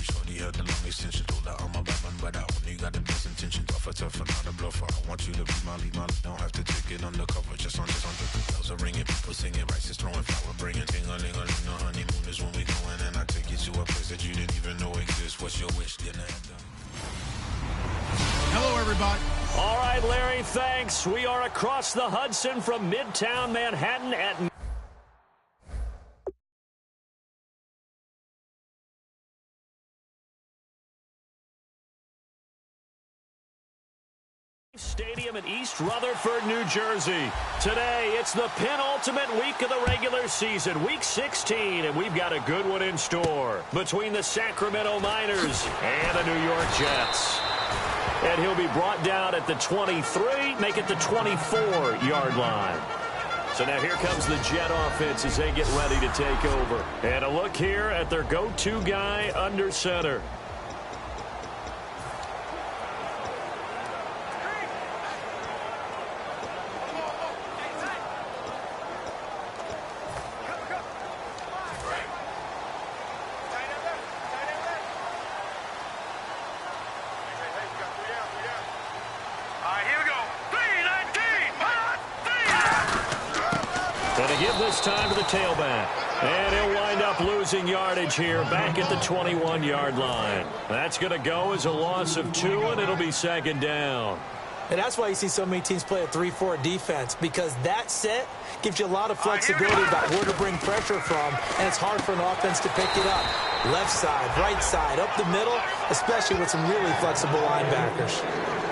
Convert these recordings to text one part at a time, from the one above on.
Shorty had the long extension. Told her I'm a Batman, but I only got the best intention. Tougher, not a bluffer. I want you to be my lead, don't have to take it undercover. Just on the bells are ringing, people singing, rice is throwing, flower bringing. Ting-a-ling-a-ling, the honeymoon is when we going, and I take you to a place that you didn't even know exists. What's your wish, dinner and done? Hello, everybody. All right, Larry, thanks. We are across the Hudson from Midtown Manhattan at Stadium in East Rutherford, New Jersey. Today, it's the penultimate week of the regular season, Week 16, and we've got a good one in store between the Sacramento Miners and the New York Jets. And he'll be brought down at the 23, make it the 24-yard line. So now here comes the Jet offense as they get ready to take over. And a look here at their go-to guy under center. Time to the tailback. And he'll wind up losing yardage here back at the 21-yard line. That's going to go as a loss of 2, and it'll be second down. And that's why you see so many teams play a 3-4 defense, because that set gives you a lot of flexibility about where to bring pressure from, and it's hard for an offense to pick it up. Left side, right side, up the middle, especially with some really flexible linebackers.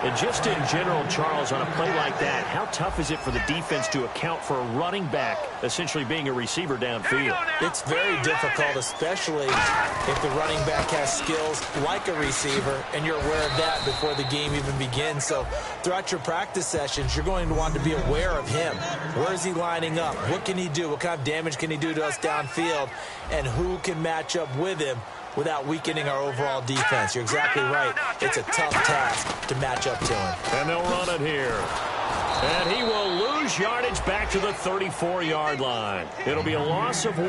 And just in general, Charles, on a play like that, how tough is it for the defense to account for a running back essentially being a receiver downfield? It's very difficult, especially if the running back has skills like a receiver, and you're aware of that before the game even begins. So throughout your practice sessions, you're going to want to be aware of him. Where is he lining up? What can he do? What kind of damage can he do to us downfield? And who can match up with him without weakening our overall defense? You're exactly right. It's a tough task to match up to him. And they'll run it here. And he will lose yardage back to the 34-yard line. It'll be a loss of 1,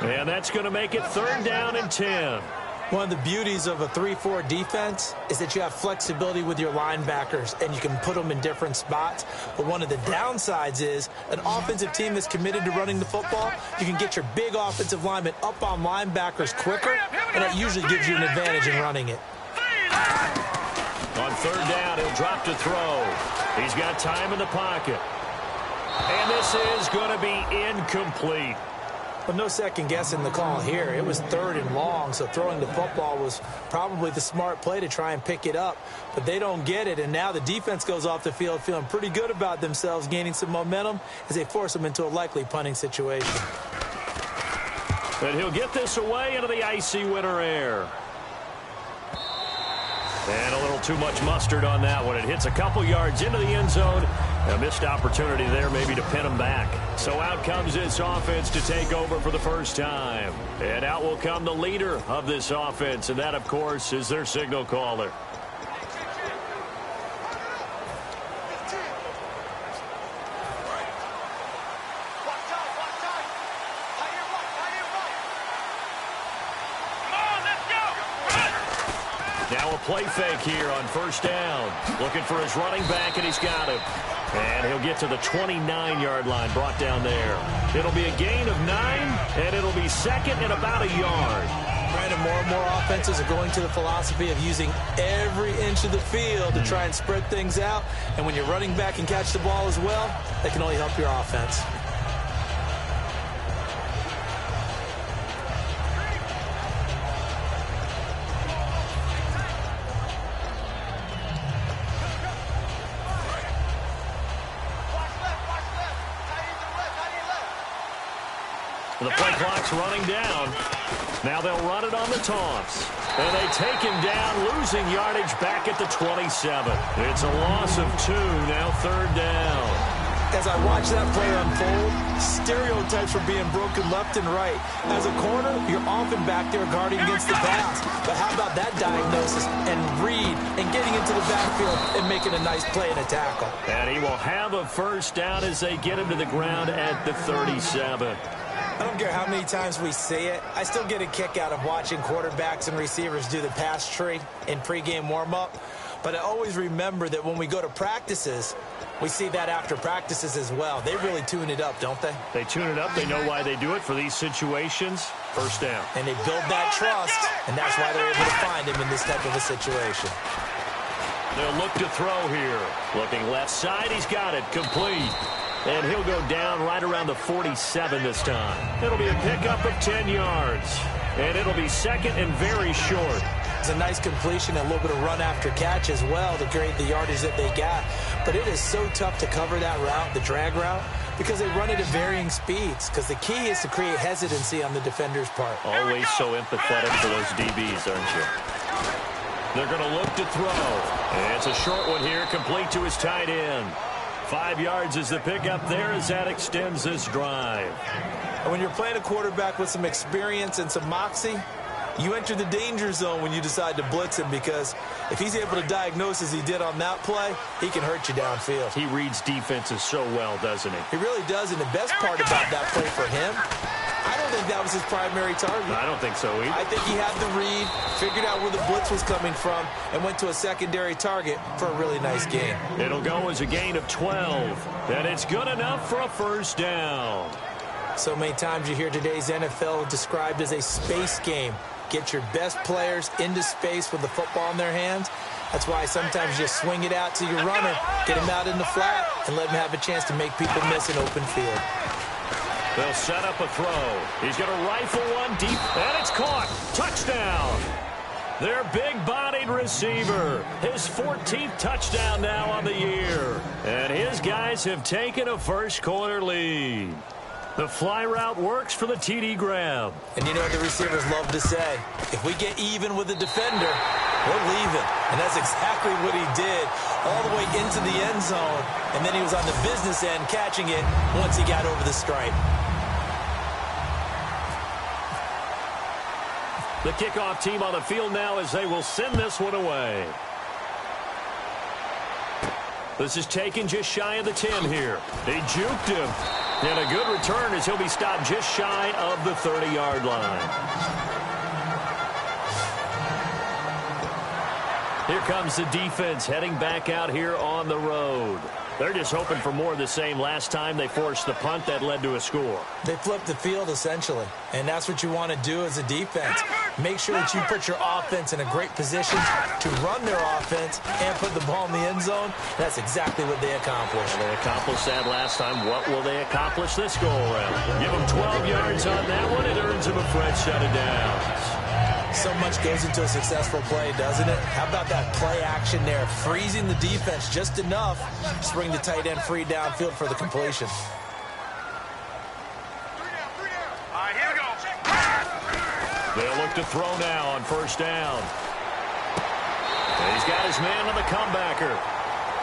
and that's going to make it third down and 10. One of the beauties of a 3-4 defense is that you have flexibility with your linebackers, and you can put them in different spots. But one of the downsides is an offensive team that's committed to running the football, you can get your big offensive linemen up on linebackers quicker, and that usually gives you an advantage in running it. On third down, he'll drop to throw. He's got time in the pocket. And this is going to be incomplete. But no second guessing the call here. It was third and long, so throwing the football was probably the smart play to try and pick it up. But they don't get it, and now the defense goes off the field feeling pretty good about themselves, gaining some momentum as they force them into a likely punting situation. And he'll get this away into the icy winter air. And a little too much mustard on that one. It hits a couple yards into the end zone. A missed opportunity there maybe to pin him back. So out comes this offense to take over for the first time. And out will come the leader of this offense. And that, of course, is their signal caller. Now a play fake here on first down. Looking for his running back, and he's got him. And he'll get to the 29-yard line, brought down there. It'll be a gain of 9, and it'll be second and about a yard. Brandon, more and more offenses are going to the philosophy of using every inch of the field to try and spread things out. And when you're running back and catch the ball as well, that can only help your offense. The play clock's running down. Now they'll run it on the toss. And they take him down, losing yardage back at the 27. It's a loss of 2, now third down. As I watch that play unfold, stereotypes are being broken left and right. As a corner, you're often back there guarding against the pass. But how about that diagnosis and read and getting into the backfield and making a nice play and a tackle? And he will have a first down as they get him to the ground at the 37. I don't care how many times we see it. I still get a kick out of watching quarterbacks and receivers do the pass tree in pregame warm-up. But I always remember that when we go to practices, we see that after practices as well. They really tune it up, don't they? They tune it up. They know why they do it for these situations. First down. And they build that trust, and that's why they're able to find him in this type of a situation. They'll look to throw here. Looking left side. He's got it. Complete. And he'll go down right around the 47 this time. It'll be a pickup of 10 yards. And it'll be second and very short. It's a nice completion, a little bit of run after catch as well to create the yardage that they got. But it is so tough to cover that route, the drag route, because they run it at varying speeds. Because the key is to create hesitancy on the defender's part. Always so empathetic for those DBs, aren't you? They're going to look to throw. And it's a short one here, complete to his tight end. 5 yards is the pickup there as that extends this drive. And when you're playing a quarterback with some experience and some moxie, you enter the danger zone when you decide to blitz him, because if he's able to diagnose as he did on that play, he can hurt you downfield. He reads defenses so well, doesn't he? He really does, and the best part about that play for him, I don't think that was his primary target. I don't think so either. I think he had the read, figured out where the blitz was coming from, and went to a secondary target for a really nice gain. It'll go as a gain of 12, and it's good enough for a first down. So many times you hear today's NFL described as a space game. Get your best players into space with the football in their hands. That's why sometimes you swing it out to your runner, get him out in the flat, and let him have a chance to make people miss an open field. They'll set up a throw. He's going to rifle one deep, and it's caught. Touchdown. Their big-bodied receiver. His 14th touchdown now on the year. And his guys have taken a first-quarter lead. The fly route works for the TD grab. And you know what the receivers love to say? If we get even with the defender, we're leaving. And that's exactly what he did, all the way into the end zone. And then he was on the business end catching it once he got over the stripe. The kickoff team on the field now as they will send this one away. This is taken just shy of the 10 here. They juked him. And a good return as he'll be stopped just shy of the 30-yard line. Here comes the defense heading back out here on the road. They're just hoping for more of the same. Last time they forced the punt that led to a score. They flipped the field, essentially. And that's what you want to do as a defense. Make sure that you put your offense in a great position to run their offense and put the ball in the end zone. That's exactly what they accomplished. They accomplished that last time. What will they accomplish this go-around? Give them 12 yards on that one. It earns them a fresh set of downs. So much goes into a successful play, doesn't it? How about that play action there? Freezing the defense just enough to bring the tight end free downfield for the completion. They'll look to throw now on first down. And he's got his man on the comebacker.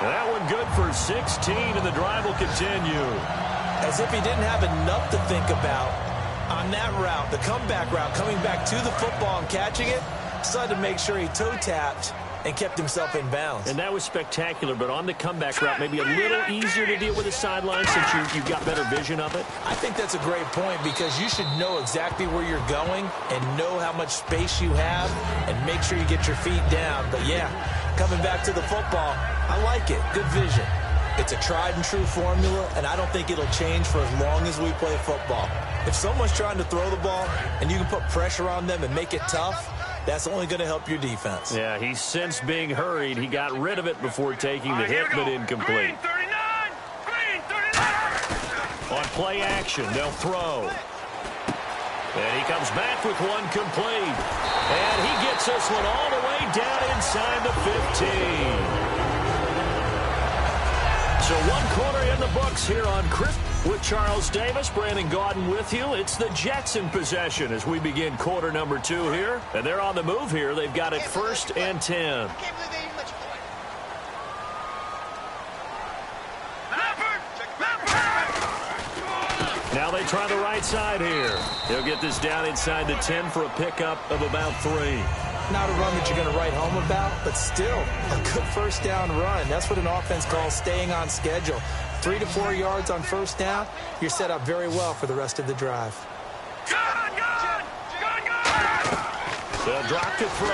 And that one good for 16, and the drive will continue. As if he didn't have enough to think about on that route, the comeback route, coming back to the football and catching it, decided to make sure he toe-tapped and kept himself in bounds. And that was spectacular, but on the comeback route, maybe a little easier to deal with the sideline since you've got better vision of it. I think that's a great point, because you should know exactly where you're going and know how much space you have and make sure you get your feet down. But yeah, coming back to the football, I like it. Good vision. It's a tried and true formula, and I don't think it'll change for as long as we play football. If someone's trying to throw the ball and you can put pressure on them and make it tough, that's only going to help your defense. Yeah, he's sensed being hurried. He got rid of it before taking the hit, but incomplete. Green 39. On play action, they'll throw. And he comes back with one complete. And he gets this one all the way down inside the 15. So one quarter in the books here on Chris with Charles Davis. Brandon Gaudin with you. It's the Jets in possession as we begin quarter number 2 here. And they're on the move here. They've got it first and 10. Now they try the right side here. They'll get this down inside the 10 for a pickup of about 3. Not a run that you're going to write home about, but still a good first down run. That's what an offense calls staying on schedule. 3 to 4 yards on first down, you're set up very well for the rest of the drive. They'll drop to throw.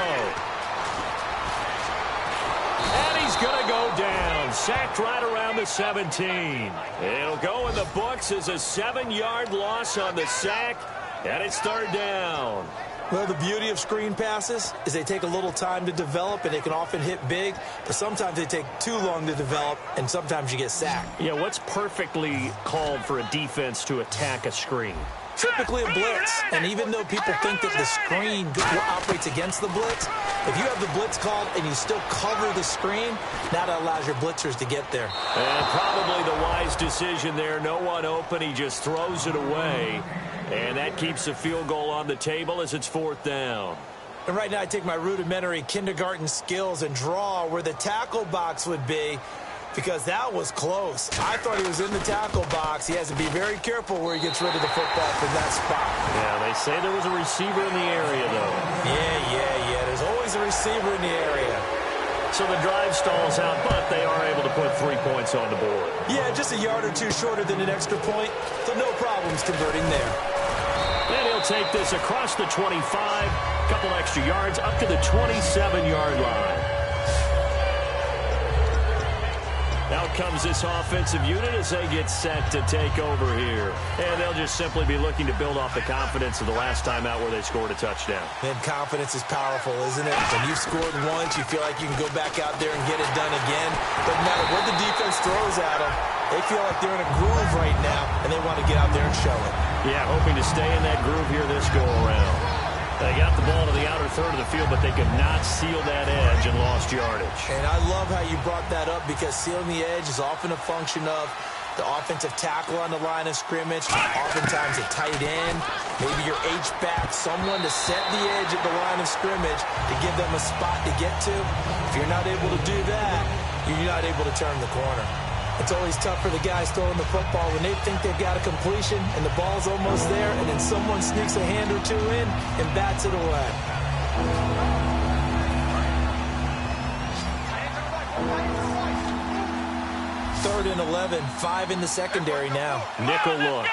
And he's going to go down. Sacked right around the 17. It'll go in the books as a 7-yard loss on the sack. And it's third down. Well, the beauty of screen passes is they take a little time to develop, and they can often hit big, but sometimes they take too long to develop, and sometimes you get sacked. Yeah, what's perfectly called for a defense to attack a screen? Typically a blitz, and even though people think that the screen operates against the blitz, if you have the blitz called and you still cover the screen, that allows your blitzers to get there. And probably the wise decision there. No one open. He just throws it away. And that keeps the field goal on the table as it's fourth down. And right now I take my rudimentary kindergarten skills and draw where the tackle box would be, because that was close. I thought he was in the tackle box. He has to be very careful where he gets rid of the football from that spot. Yeah, they say there was a receiver in the area, though. Yeah. There's always a receiver in the area. So the drive stalls out, but they are able to put 3 points on the board. Yeah, just a yard or two shorter than an extra point, so no problems converting there. And he'll take this across the 25, a couple extra yards, up to the 27-yard line. Out comes this offensive unit as they get set to take over here. And they'll just simply be looking to build off the confidence of the last time out where they scored a touchdown. And confidence is powerful, isn't it? When you've scored once, you feel like you can go back out there and get it done again. Doesn't matter what the defense throws at them. They feel like they're in a groove right now, and they want to get out there and show it. Yeah, hoping to stay in that groove here this go-around. They got the ball to the outer third of the field, but they could not seal that edge and lost yardage. And I love how you brought that up, because sealing the edge is often a function of the offensive tackle on the line of scrimmage, oftentimes a tight end, maybe your H-back, someone to set the edge at the line of scrimmage to give them a spot to get to. If you're not able to do that, you're not able to turn the corner. It's always tough for the guys throwing the football when they think they've got a completion and the ball's almost there, and then someone sneaks a hand or two in and bats it away. Third and 11, 5 in the secondary now. Nickel look.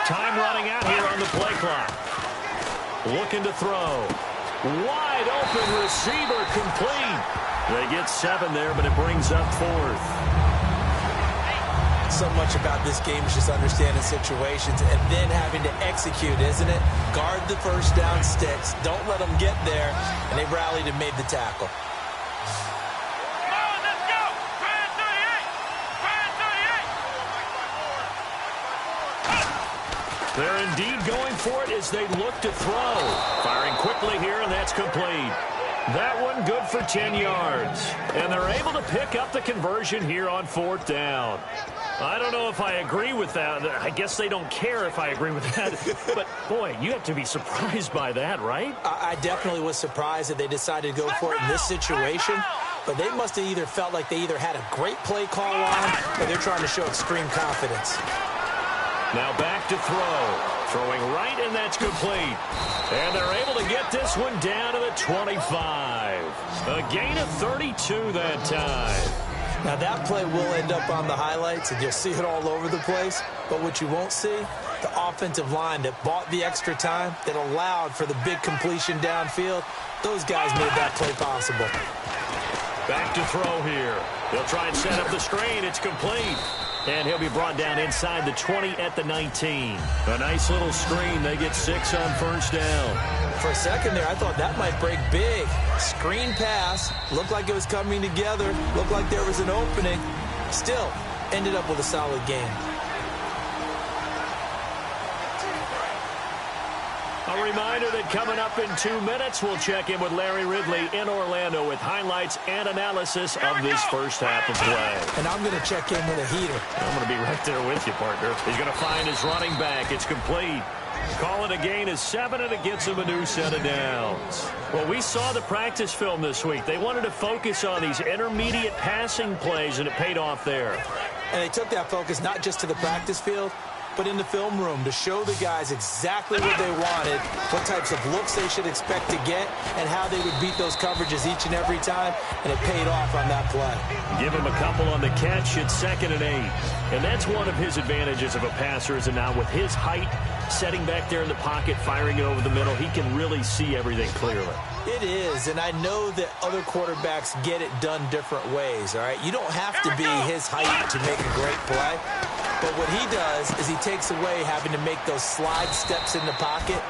Time running out here on the play clock. Looking to throw. Wide open receiver, complete. They get 7 there, but it brings up 4th. So much about this game is just understanding situations and then having to execute, isn't it? Guard the first down sticks. Don't let them get there. And they rallied and made the tackle. They're indeed going for it as they look to throw. Firing quickly here, and that's complete. That one good for 10 yards. And they're able to pick up the conversion here on 4th down. I don't know if I agree with that. I guess they don't care if I agree with that. But, boy, you have to be surprised by that, right? I definitely was surprised that they decided to go for it in this situation. But they must have either felt like they either had a great play call on, or they're trying to show extreme confidence. Now back to throw. Throwing right, and that's complete. And they're able to get this one down to the 25. A gain of 32 that time. Now that play will end up on the highlights, and you'll see it all over the place. But what you won't see, the offensive line that bought the extra time, that allowed for the big completion downfield, those guys made that play possible. Back to throw here. They'll try and set up the screen. It's complete. And he'll be brought down inside the 20 at the 19. A nice little screen. They get 6 on first down. For a second there, I thought that might break big. Screen pass. Looked like it was coming together. Looked like there was an opening. Still, ended up with a solid game. A reminder that coming up in 2 minutes, we'll check in with Larry Ridley in Orlando with highlights and analysis of this first half of play. And I'm going to check in with a heater. I'm going to be right there with you, partner. He's going to find his running back. It's complete. Call it a gain of 7, and it gets him a new set of downs. Well, we saw the practice film this week. They wanted to focus on these intermediate passing plays, and it paid off there. And they took that focus not just to the practice field, but in the film room to show the guys exactly what they wanted, what types of looks they should expect to get, and how they would beat those coverages each and every time, and it paid off on that play. Give him a couple on the catch. It's 2nd and 8. And that's one of his advantages of a passer, is now with his height, setting back there in the pocket, firing it over the middle, he can really see everything clearly. It is, and I know that other quarterbacks get it done different ways, all right? You don't have to be his height to make a great play, but what he does is he takes away having to make those slide steps in the pocket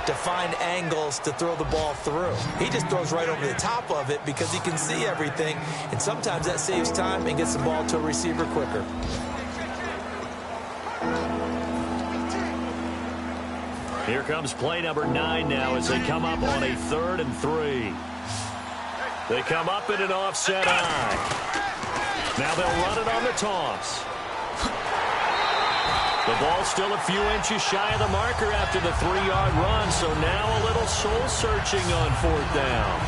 to find angles to throw the ball through. He just throws right over the top of it because he can see everything, and sometimes that saves time and gets the ball to a receiver quicker. Here comes play number 9 now as they come up on a 3rd and 3. They come up in an offset eye. Now they'll run it on the toss. The ball's still a few inches shy of the marker after the 3-yard run, so now a little soul-searching on 4th down.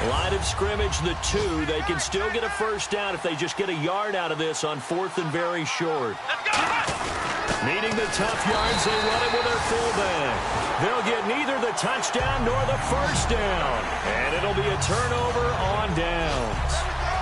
Line of scrimmage, the 2. They can still get a first down if they just get a yard out of this on 4th and very short. Needing the tough yards, they run it with their fullback. They'll get neither the touchdown nor the first down. And it'll be a turnover on downs.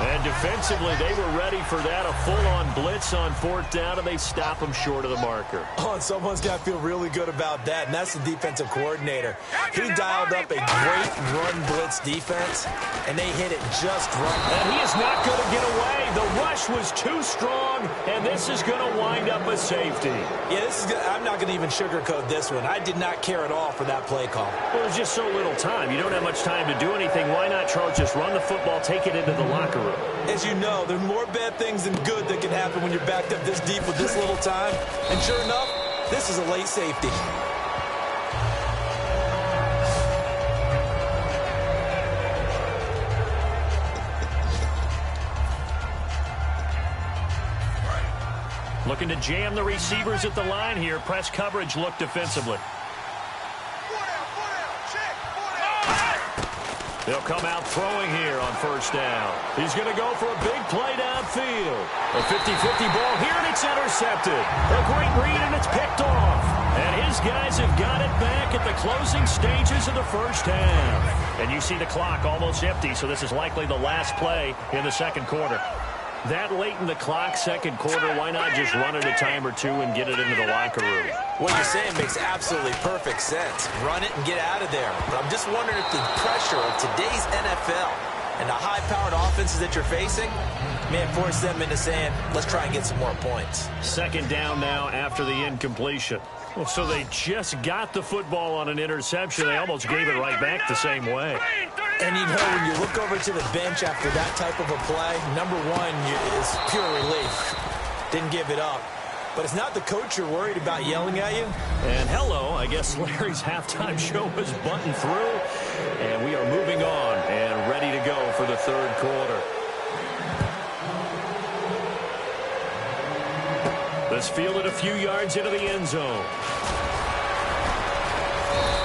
And defensively, they were ready for that, a full-on blitz on 4th down, and they stop them short of the marker. Oh, and someone's got to feel really good about that, and that's the defensive coordinator. He dialed up a great run-blitz defense, and they hit it just right. And he is not going to get away. The rush was too strong, and this is going to wind up a safety. Yeah, I'm not going to even sugarcoat this one. I did not care at all for that play call. Well, there's just so little time. You don't have much time to do anything. Why not, Charles, just run the football, take it into the locker room? As you know, there are more bad things than good that can happen when you're backed up this deep with this little time. And sure enough, this is a late safety. Looking to jam the receivers at the line here. Press coverage look defensively. They'll come out throwing here on 1st down. He's going to go for a big play downfield. A 50-50 ball here, and it's intercepted. A great read, and it's picked off. And his guys have got it back at the closing stages of the 1st half. And you see the clock almost empty, so this is likely the last play in the 2nd quarter. That late in the clock, 2nd quarter, why not just run it a time or two and get it into the locker room? What you're saying makes absolutely perfect sense. Run it and get out of there. But I'm just wondering if the pressure of today's NFL and the high-powered offenses that you're facing may force them into saying, let's try and get some more points. 2nd down now after the incompletion. Well, so they just got the football on an interception. They almost gave it right back the same way. And you know, when you look over to the bench after that type of a play, number one is pure relief. Didn't give it up. But it's not the coach you're worried about yelling at you. And hello, I guess Larry's halftime show is buttoned through. And we are moving on and ready to go for the 3rd quarter. This fielded a few yards into the end zone.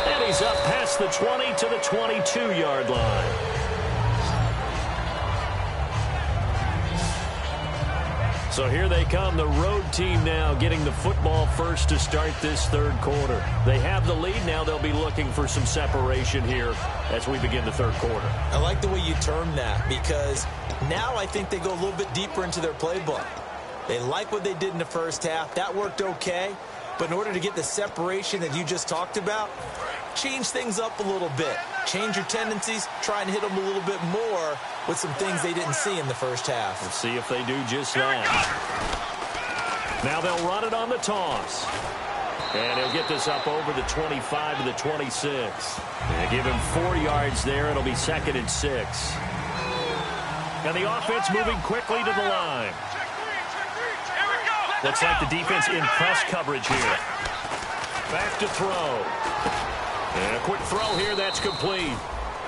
And he's up past the 20 to the 22-yard line. So here they come, the road team now getting the football first to start this 3rd quarter. They have the lead. Now they'll be looking for some separation here as we begin the 3rd quarter. I like the way you termed that because now I think they go a little bit deeper into their playbook. They like what they did in the 1st half. That worked okay. But in order to get the separation that you just talked about, change things up a little bit. Change your tendencies. Try and hit them a little bit more with some things they didn't see in the 1st half. Let's see if they do just that. Now they'll run it on the toss. And he'll get this up over the 25 to the 26. And give him 4 yards there. It'll be 2nd and 6. And the offense moving quickly to the line. Looks like the defense in press coverage here. Back to throw. And a quick throw here, that's complete.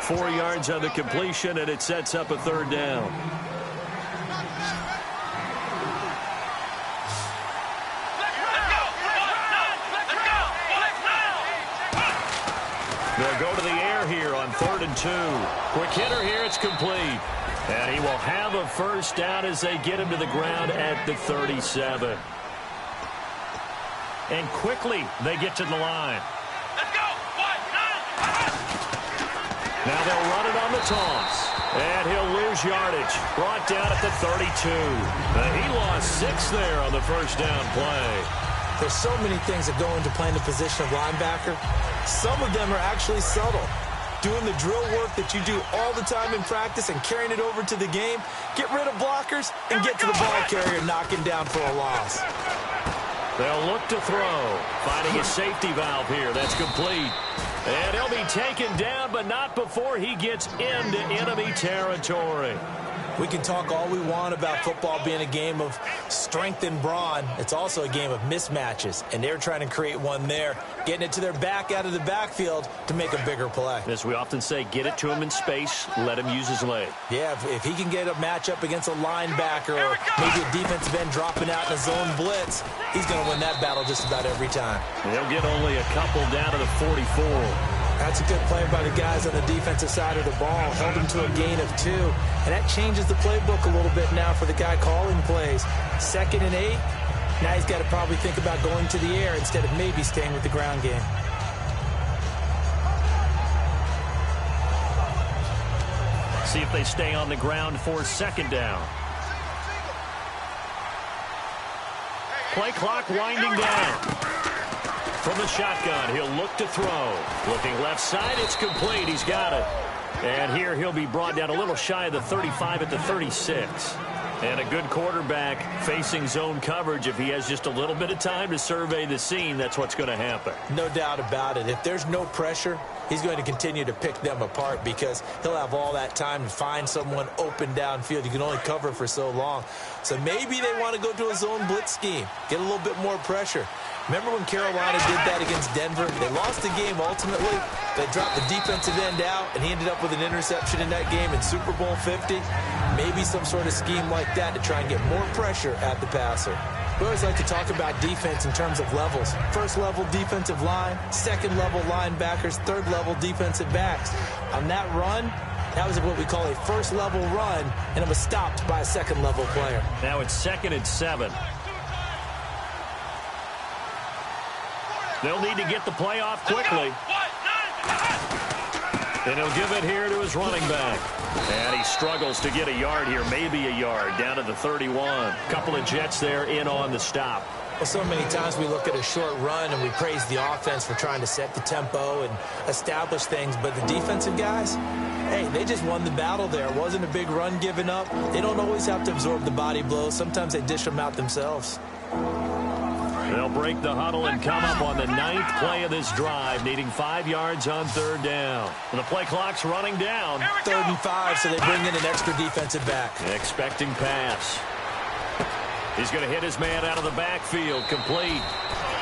4 yards on the completion, and it sets up a 3rd down. They'll go to the air here on 3rd and 2. Quick hitter here, it's complete. And he will have a first down as they get him to the ground at the 37. And quickly they get to the line. Let's go. 1, 9. Now they'll run it on the toss. And he'll lose yardage. Brought down at the 32. He lost 6 there on the first down play. There's so many things that go into playing the position of linebacker. Some of them are actually subtle. Doing the drill work that you do all the time in practice and carrying it over to the game. Get rid of blockers and get to the ball carrier, knocking down for a loss. They'll look to throw. Finding a safety valve here. That's complete. And he'll be taken down, but not before he gets into enemy territory. We can talk all we want about football being a game of strength and brawn. It's also a game of mismatches, and they're trying to create one there, getting it to their back out of the backfield to make a bigger play. As we often say, get it to him in space, let him use his leg. Yeah, if he can get a matchup against a linebacker or maybe a defensive end dropping out in a zone blitz, he's going to win that battle just about every time. He'll get only a couple down to the 44. That's a good play by the guys on the defensive side of the ball. Held him to a gain of 2. And that changes the playbook a little bit now for the guy calling plays. 2nd and 8. Now he's got to probably think about going to the air instead of maybe staying with the ground game. See if they stay on the ground for 2nd down. Play clock winding down. From the shotgun, he'll look to throw. Looking left side, it's complete. He's got it. And here he'll be brought down a little shy of the 35 at the 36. And a good quarterback facing zone coverage. If he has just a little bit of time to survey the scene, that's what's going to happen. No doubt about it. If there's no pressure, he's going to continue to pick them apart because he'll have all that time to find someone open downfield. You can only cover for so long. So maybe they want to go to a zone blitz scheme, get a little bit more pressure. Remember when Carolina did that against Denver? They lost the game ultimately. They dropped the defensive end out, and he ended up with an interception in that game in Super Bowl 50. Maybe some sort of scheme like that to try and get more pressure at the passer. We always like to talk about defense in terms of levels. 1st level defensive line, 2nd level linebackers, 3rd level defensive backs. On that run, that was what we call a 1st level run, and it was stopped by a 2nd level player. Now it's 2nd and 7. They'll need to get the play off quickly. And he'll give it here to his running back. And he struggles to get a yard here, maybe a yard, down to the 31. Couple of Jets there in on the stop. Well, so many times we look at a short run and we praise the offense for trying to set the tempo and establish things. But the defensive guys, hey, they just won the battle there. It wasn't a big run given up. They don't always have to absorb the body blows. Sometimes they dish them out themselves. They'll break the huddle and come up on the 9th play of this drive, needing 5 yards on 3rd down. And the play clock's running down. 3rd and 5, so they bring in an extra defensive back. Expecting pass. He's going to hit his man out of the backfield, complete.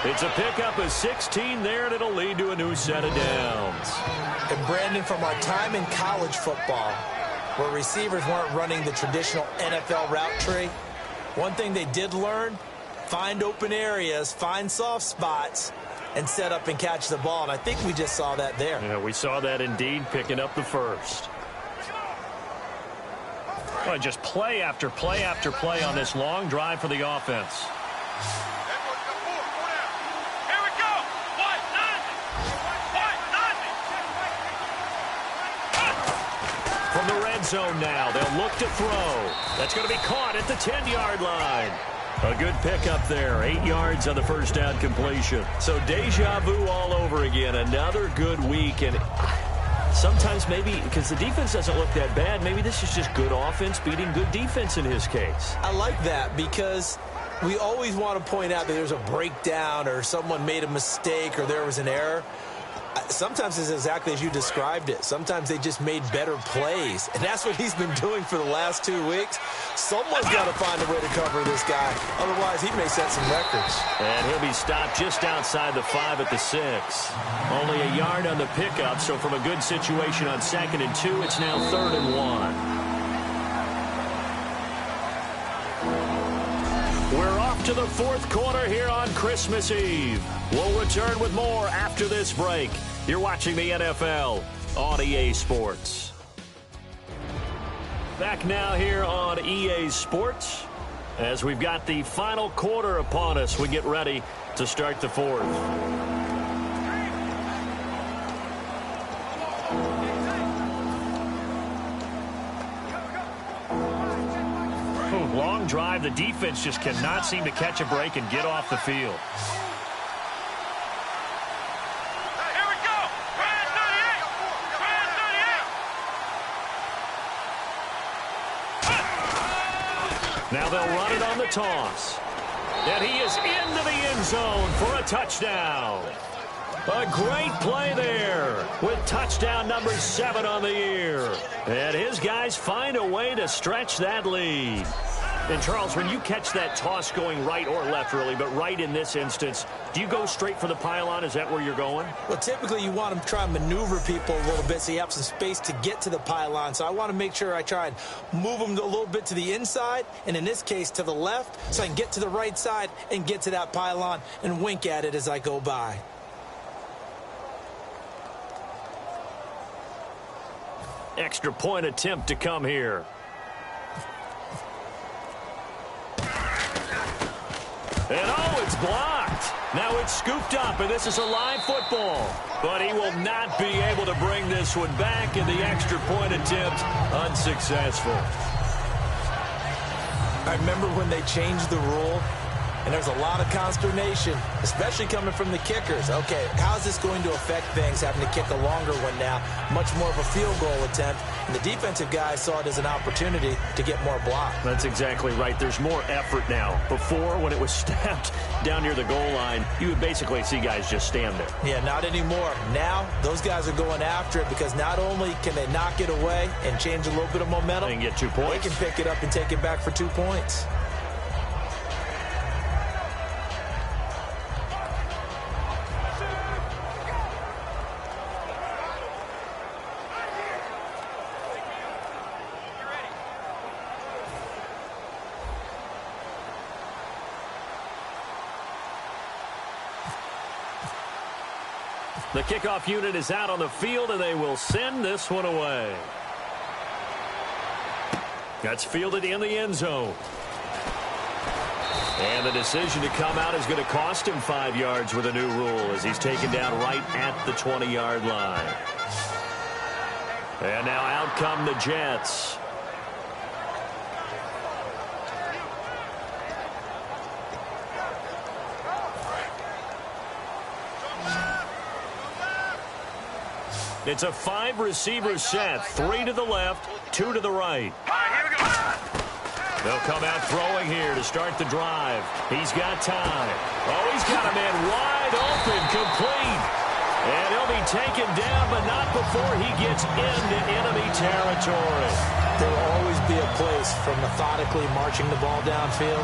It's a pickup of 16 there, and it'll lead to a new set of downs. And Brandon, from our time in college football, where receivers weren't running the traditional NFL route tree, one thing they did learn, find open areas, find soft spots, and set up and catch the ball. And I think we just saw that there. Yeah, we saw that indeed, picking up the first. Well, just play after play after play on this long drive for the offense. Here we go. 1, 9. From the red zone now, they'll look to throw. That's going to be caught at the 10-yard line. A good pickup there, 8 yards on the first down completion. So deja vu all over again, another good week. And sometimes maybe, because the defense doesn't look that bad, maybe this is just good offense beating good defense in his case. I like that because we always want to point out that there's a breakdown or someone made a mistake or there was an error. Sometimes it's exactly as you described it. Sometimes they just made better plays. And that's what he's been doing for the last 2 weeks. Someone's got to find a way to cover this guy. Otherwise, he may set some records. And he'll be stopped just outside the 5 at the 6. Only a yard on the pickup, so from a good situation on 2nd and 2, it's now 3rd and 1. We're off to the 4th quarter here on Christmas Eve. We'll return with more after this break. You're watching the NFL on EA Sports. Back now here on EA Sports as we've got the final quarter upon us. We get ready to start the fourth. Long drive. The defense just cannot seem to catch a break and get off the field. Here we go. Brand 38. Brand 38. Now they'll run it on the toss. And he is into the end zone for a touchdown. A great play there with touchdown number 7 on the year. And his guys find a way to stretch that lead. And, Charles, when you catch that toss going right or left, really, but right in this instance, do you go straight for the pylon? Is that where you're going? Well, typically you want to try and maneuver people a little bit so you have some space to get to the pylon. So I want to make sure I try and move them a little bit to the inside, and in this case to the left, so I can get to the right side and get to that pylon and wink at it as I go by. Extra point attempt to come here. And oh, it's blocked. Now it's scooped up, and this is a live football. But he will not be able to bring this one back, and the extra point attempt unsuccessful. I remember when they changed the rule, and there's a lot of consternation, especially coming from the kickers. Okay, how's this going to affect things, having to kick a longer one now, much more of a field goal attempt? And the defensive guys saw it as an opportunity to get more block. That's exactly right. There's more effort now. Before, when it was snapped down near the goal line, you would basically see guys just stand there. Yeah, not anymore. Now, those guys are going after it because not only can they knock it away and change a little bit of momentum, they can get 2 points. They can pick it up and take it back for 2 points. The kickoff unit is out on the field, and they will send this one away. That's fielded in the end zone. And the decision to come out is going to cost him 5 yards with a new rule as he's taken down right at the 20-yard line. And now out come the Jets. It's a 5-receiver set, 3 to the left, 2 to the right. All right, here we go. They'll come out throwing here to start the drive. He's got time. Oh, he's got a man wide open, complete. And he'll be taken down, but not before he gets into enemy territory. There will always be a place for methodically marching the ball downfield.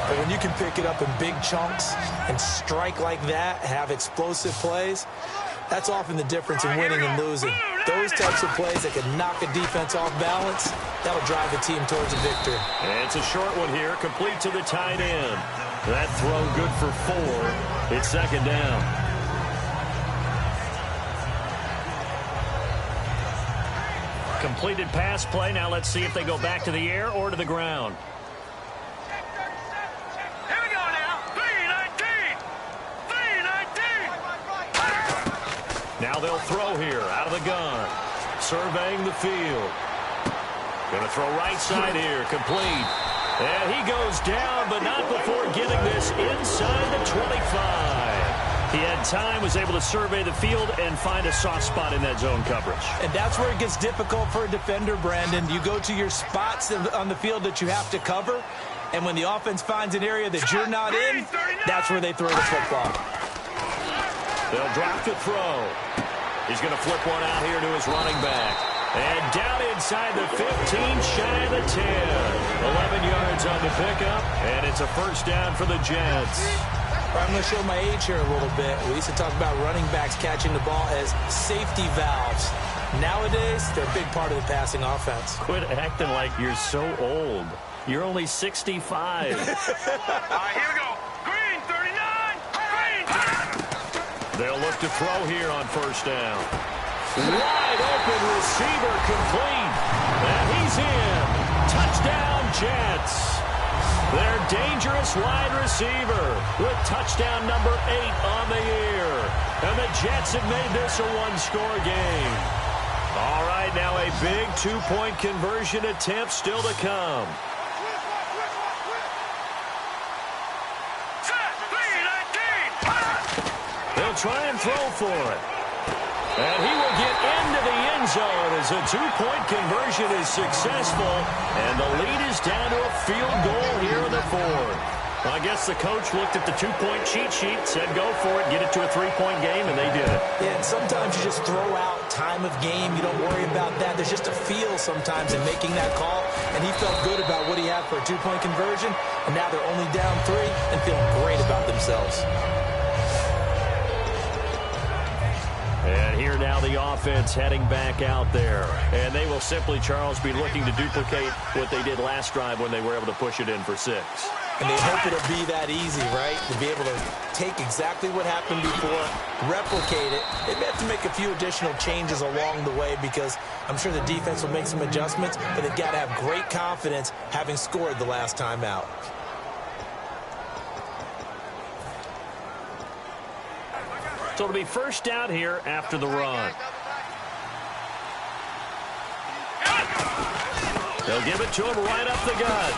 But when you can pick it up in big chunks and strike like that, have explosive plays, that's often the difference in winning and losing. Those types of plays that can knock a defense off balance, that'll drive the team towards a victory. And it's a short one here, complete to the tight end. That throw good for 4. It's second down. Completed pass play. Now let's see if they go back to the air or to the ground. Here we go now. 3-19. 3-19. Now they'll throw here out of the gun. Surveying the field. Going to throw right side here. Complete. And he goes down, but not before getting this inside the 25. He had time, was able to survey the field and find a soft spot in that zone coverage. And that's where it gets difficult for a defender, Brandon. You go to your spots on the field that you have to cover, and when the offense finds an area that you're not in, that's where they throw the football. They'll drop the throw. He's going to flip one out here to his running back. And down inside the 15, shy of the 10. 11 yards on the pickup, and it's a first down for the Jets. I'm going to show my age here a little bit. We used to talk about running backs catching the ball as safety valves. Nowadays, they're a big part of the passing offense. Quit acting like you're so old. You're only 65. All right, here we go. Green, 39. Green. They'll look to throw here on first down. Wide open receiver complete. And he's in. Touchdown, Jets. Their dangerous wide receiver with touchdown number 8 on the year. And the Jets have made this a one-score game. All right, now a big two-point conversion attempt still to come. They'll try and throw for it. And he will get into the end zone as a two-point conversion is successful. And the lead is down to a field goal here in the fourth. I guess the coach looked at the two-point cheat sheet, said go for it, get it to a three-point game, and they did it. Yeah, and sometimes you just throw out time of game. You don't worry about that. There's just a feel sometimes in making that call. And he felt good about what he had for a two-point conversion. And now they're only down 3 and feeling great about themselves. And here now the offense heading back out there. And they will simply, Charles, be looking to duplicate what they did last drive when they were able to push it in for 6. And they hope it'll be that easy, right? To be able to take exactly what happened before, replicate it. They may have to make a few additional changes along the way because I'm sure the defense will make some adjustments, but they've got to have great confidence having scored the last time out. So it'll be first down here after the run. They'll give it to him right up the gut.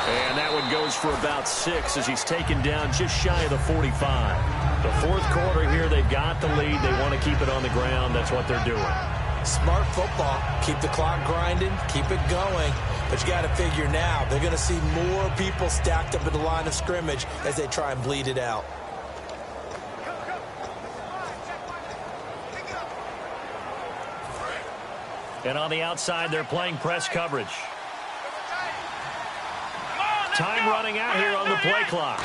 And that one goes for about 6 as he's taken down just shy of the 45. The fourth quarter here, they've got the lead. They want to keep it on the ground. That's what they're doing. Smart football. Keep the clock grinding. Keep it going. But you got to figure now, they're going to see more people stacked up at the line of scrimmage as they try and bleed it out. And on the outside, they're playing press coverage. Time running out here on the play clock.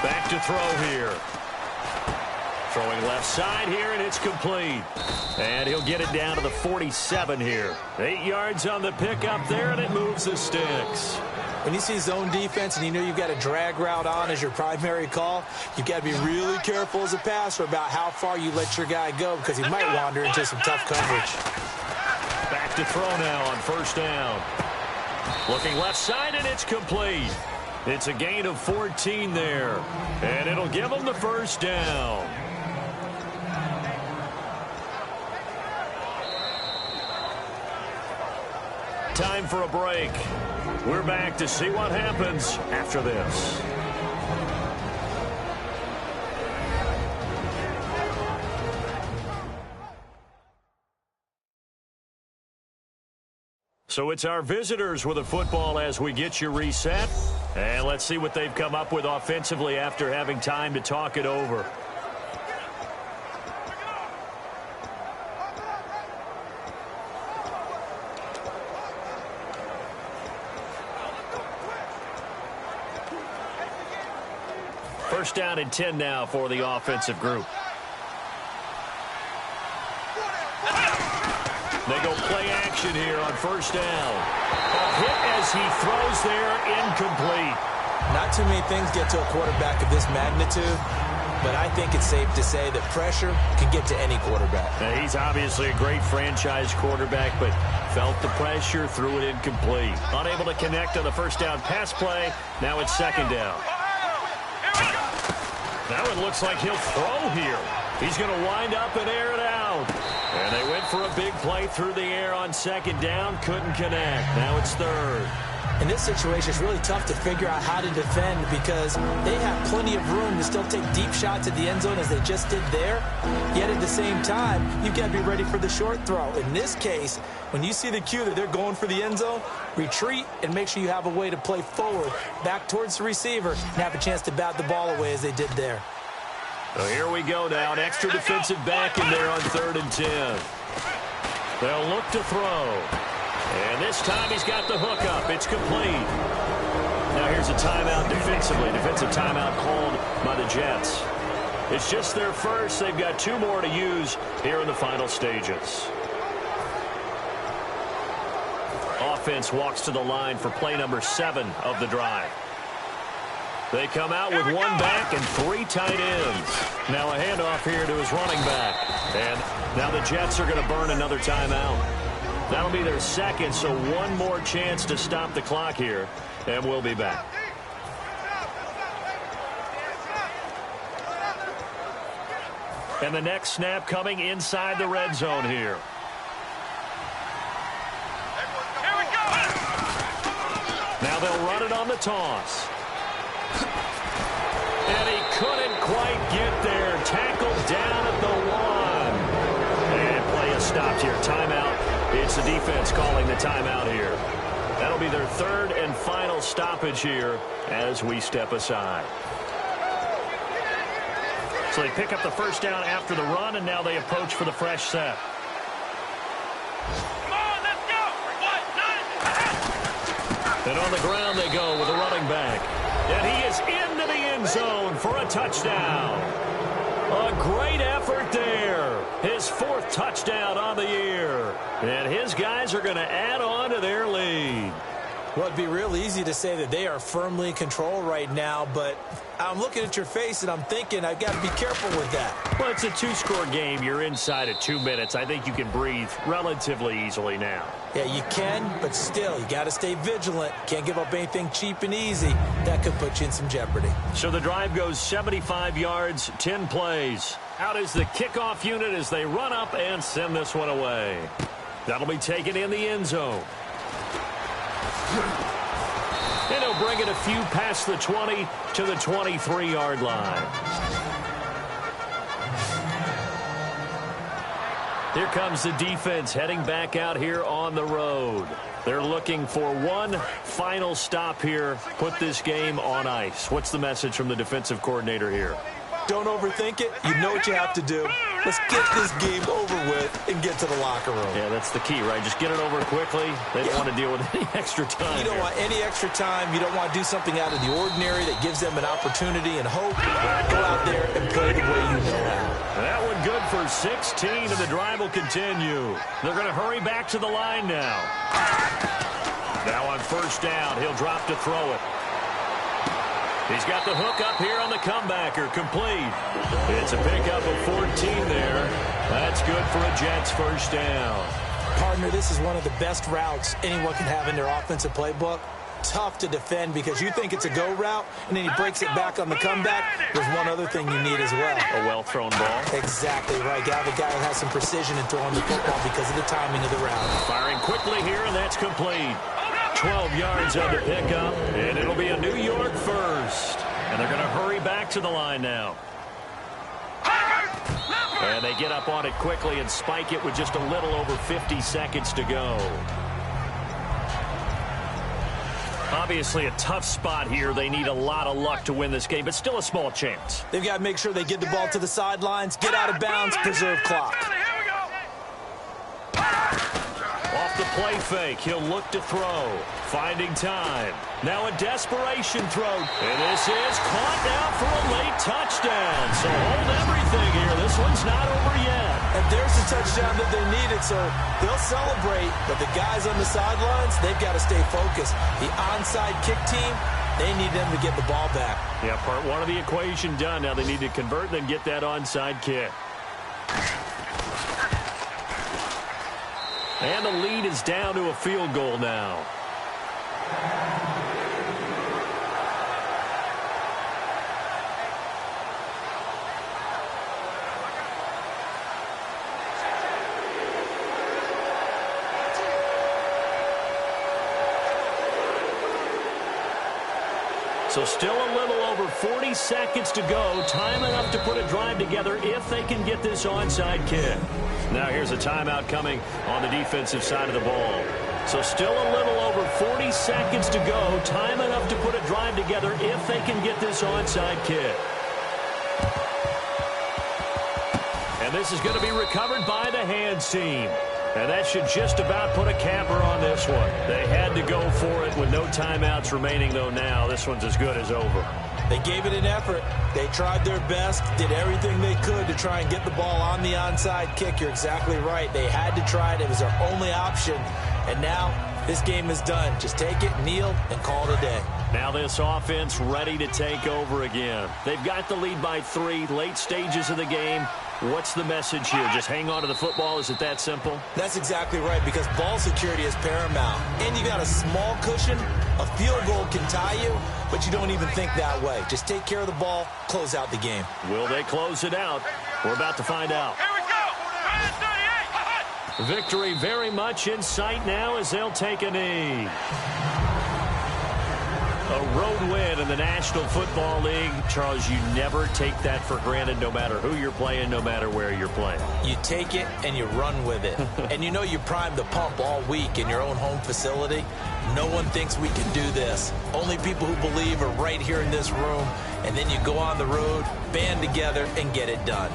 Back to throw here. Throwing left side here, and it's complete. And he'll get it down to the 47 here. 8 yards on the pickup there, and it moves the sticks. When you see zone defense and you know you've got a drag route on as your primary call, you've got to be really careful as a passer about how far you let your guy go because he might wander into some tough coverage. Back to throw now on first down. Looking left side, and it's complete. It's a gain of 14 there. And it'll give them the first down. Time for a break. We're back to see what happens after this. So it's our visitors with the football as we get you reset. And let's see what they've come up with offensively after having time to talk it over. First down and 10 now for the offensive group. They go play action here on first down. A hit as he throws there, incomplete. Not too many things get to a quarterback of this magnitude, but I think it's safe to say that pressure can get to any quarterback. Now, he's obviously a great franchise quarterback, but felt the pressure, threw it incomplete. Unable to connect on the first down pass play. Now it's second down. That one looks like he'll throw here. He's going to wind up and air it out. And they went for a big play through the air on second down. Couldn't connect. Now it's third. In this situation, it's really tough to figure out how to defend because they have plenty of room to still take deep shots at the end zone as they just did there. Yet at the same time, you've got to be ready for the short throw. In this case, when you see the cue that they're going for the end zone, retreat and make sure you have a way to play forward, back towards the receiver, and have a chance to bat the ball away as they did there. So here we go now. An extra defensive back in there on 3rd and 10. They'll look to throw. And this time he's got the hook up. It's complete. Now here's a timeout defensively. Defensive timeout called by the Jets. It's just their first. They've got 2 more to use here in the final stages. Offense walks to the line for play number 7 of the drive. They come out with one back and 3 tight ends. Now a handoff here to his running back. And now the Jets are going to burn another timeout. That'll be their second, so one more chance to stop the clock here. And we'll be back. And the next snap coming inside the red zone here. Now they'll run it on the toss. And he couldn't quite get there. Tackled down at the 1. And play is stopped here. Timeout. It's the defense calling the timeout here. That'll be their third and final stoppage here as we step aside. So they pick up the first down after the run, and now they approach for the fresh set. Come on, let's go. And on the ground they go with a running back. And he is into the end zone for a touchdown. A great effort there. His 4th touchdown on the year. And his guys are going to add on to their lead. Well, it'd be real easy to say that they are firmly in control right now, but I'm looking at your face and I'm thinking I've got to be careful with that. Well, it's a 2-score game. You're inside of 2 minutes. I think you can breathe relatively easily now. Yeah, you can, but still, you got to stay vigilant. Can't give up anything cheap and easy. That could put you in some jeopardy. So the drive goes 75 yards, 10 plays. Out is the kickoff unit as they run up and send this one away. That'll be taken in the end zone. And he'll bring it a few past the 20 to the 23-yard line. Here comes the defense heading back out here on the road. They're looking for one final stop here, put this game on ice. What's the message from the defensive coordinator here? Don't overthink it. You know what you have to do. Let's get this game over with and get to the locker room. Yeah, that's the key, right? Just get it over quickly. They don't want to deal with any extra time. You don't want any extra time. You don't want to do something out of the ordinary that gives them an opportunity and hope. Go out there and play the way you know how. That one good for 16, and the drive will continue. They're going to hurry back to the line now. Now on first down, he'll drop to throw it. He's got the hook up here on the comebacker, complete. It's a pickup of 14 there. That's good for a Jets first down. Partner, this is one of the best routes anyone can have in their offensive playbook. Tough to defend because you think it's a go route, and then he breaks it back on the comeback. There's one other thing you need as well. A well-thrown ball. Exactly right. You have a guy who has some precision in throwing the football because of the timing of the route. Firing quickly here, and that's complete. 12 yards on the pickup, and it'll be a New York first. And they're going to hurry back to the line now. And they get up on it quickly and spike it with just a little over 50 seconds to go. Obviously a tough spot here. They need a lot of luck to win this game, but still a small chance. They've got to make sure they get the ball to the sidelines, get out of bounds, preserve clock. Off the play fake, he'll look to throw. Finding time. Now a desperation throw. And this is caught now for a late touchdown. So hold everything here. This one's not over yet. And there's the touchdown that they needed, so they'll celebrate. But the guys on the sidelines, they've got to stay focused. The onside kick team, they need them to get the ball back. Yeah, part one of the equation done. Now they need to convert and then get that onside kick. And the lead is down to a field goal now. So still a little over 40 seconds to go. Time enough to put a drive together if they can get this onside kick. Now here's a timeout coming on the defensive side of the ball. So still a little over 40 seconds to go. Time enough to put a drive together if they can get this onside kick. And this is going to be recovered by the hands team. And that should just about put a capper on this one. They had to go for it with no timeouts remaining, though now. This one's as good as over. They gave it an effort. They tried their best, did everything they could to try and get the ball on the onside kick. You're exactly right. They had to try it. It was their only option. And now This game is done. Just take it, kneel, and call it a day. Now this offense ready to take over again. They've got the lead by 3, late stages of the game. What's the message here? Just hang on to the football? Is it that simple? That's exactly right, because ball security is paramount. And you got a small cushion. A field goal can tie you, but you don't even think that way. Just take care of the ball, close out the game. Will they close it out? We're about to find out. Here we go. Trans 38. Victory very much in sight now as they'll take a knee. A road win in the National Football League. Charles, you never take that for granted, no matter who you're playing, no matter where you're playing. You take it and you run with it. And you know you primed the pump all week in your own home facility. No one thinks we can do this. Only people who believe are right here in this room. And then you go on the road, band together, and get it done.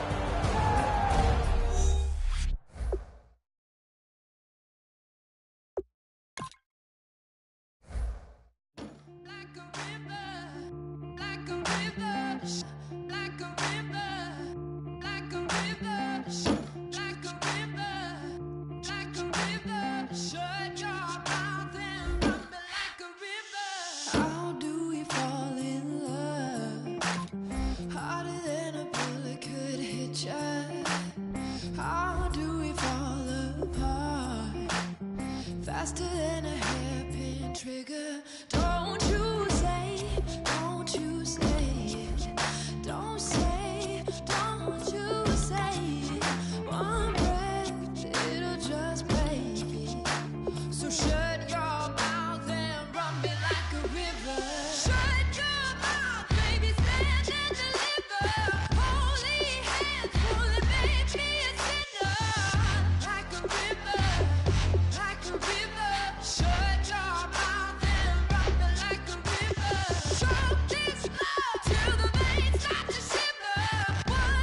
Faster than a hairpin trigger. Don't you say, don't you say it. Don't say, don't you say it. One breath, it'll just break it. So shut your mouth and run me like a river. Shut your mouth, baby, stand and deliver. Holy hands, pulling, make me a sinner. Like a river, like a river. Shut your mouth and run me like a river. Choke this love till the veins start to shiver. One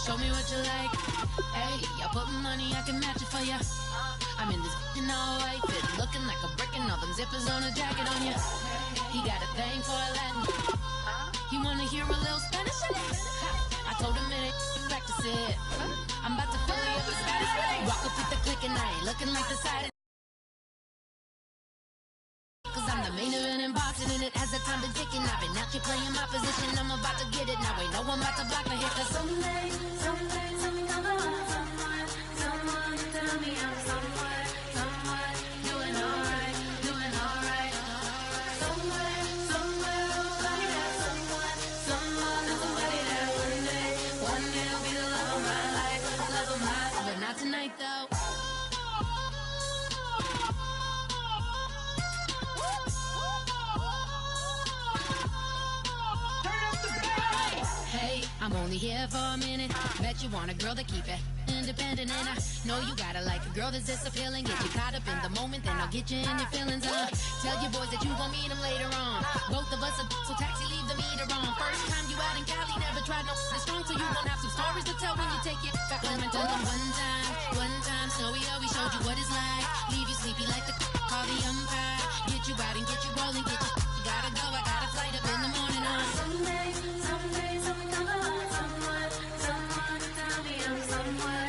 Show me what you like. Hey, I put money, I can match it for ya. I'm in this in all white fit, looking like a brick and all them zippers on a jacket on ya. He got a thing for a Latin. He wanna hear a little Spanish in it. I told him it ain't practice it. I'm about to fill you up with Spanish. Walk up with the click and I ain't looking like the side. Cause I'm the main event and boxing in it as the time been ticking. I've been out here playing my position. I'm about to get it now. Ain't no one about to block me here. Cause someday, something come along. Someone tell me I'm somewhere, doing alright. Somewhere, somebody that someone is somebody that one day will be the love of my life, but not tonight though. Hey, I'm only here for a minute. Bet you want a girl to keep it independent, and I know you gotta like a girl that's this appealing. Get you caught up in the moment, then I'll get you in your feelings. Tell your boys that you gon' meet them later on. Both of us are so taxi, leave the meter on. First time you out in Cali, never tried no strong, so you gon' have some stories to tell when you take it back home and tell them one time, Snowy always showed you what it's like. Leave you sleepy like the call the umpire. Get you out and get you rolling, get you gotta go. I got a flight up in the morning on someday, something come along. Someone tell me I'm somewhere,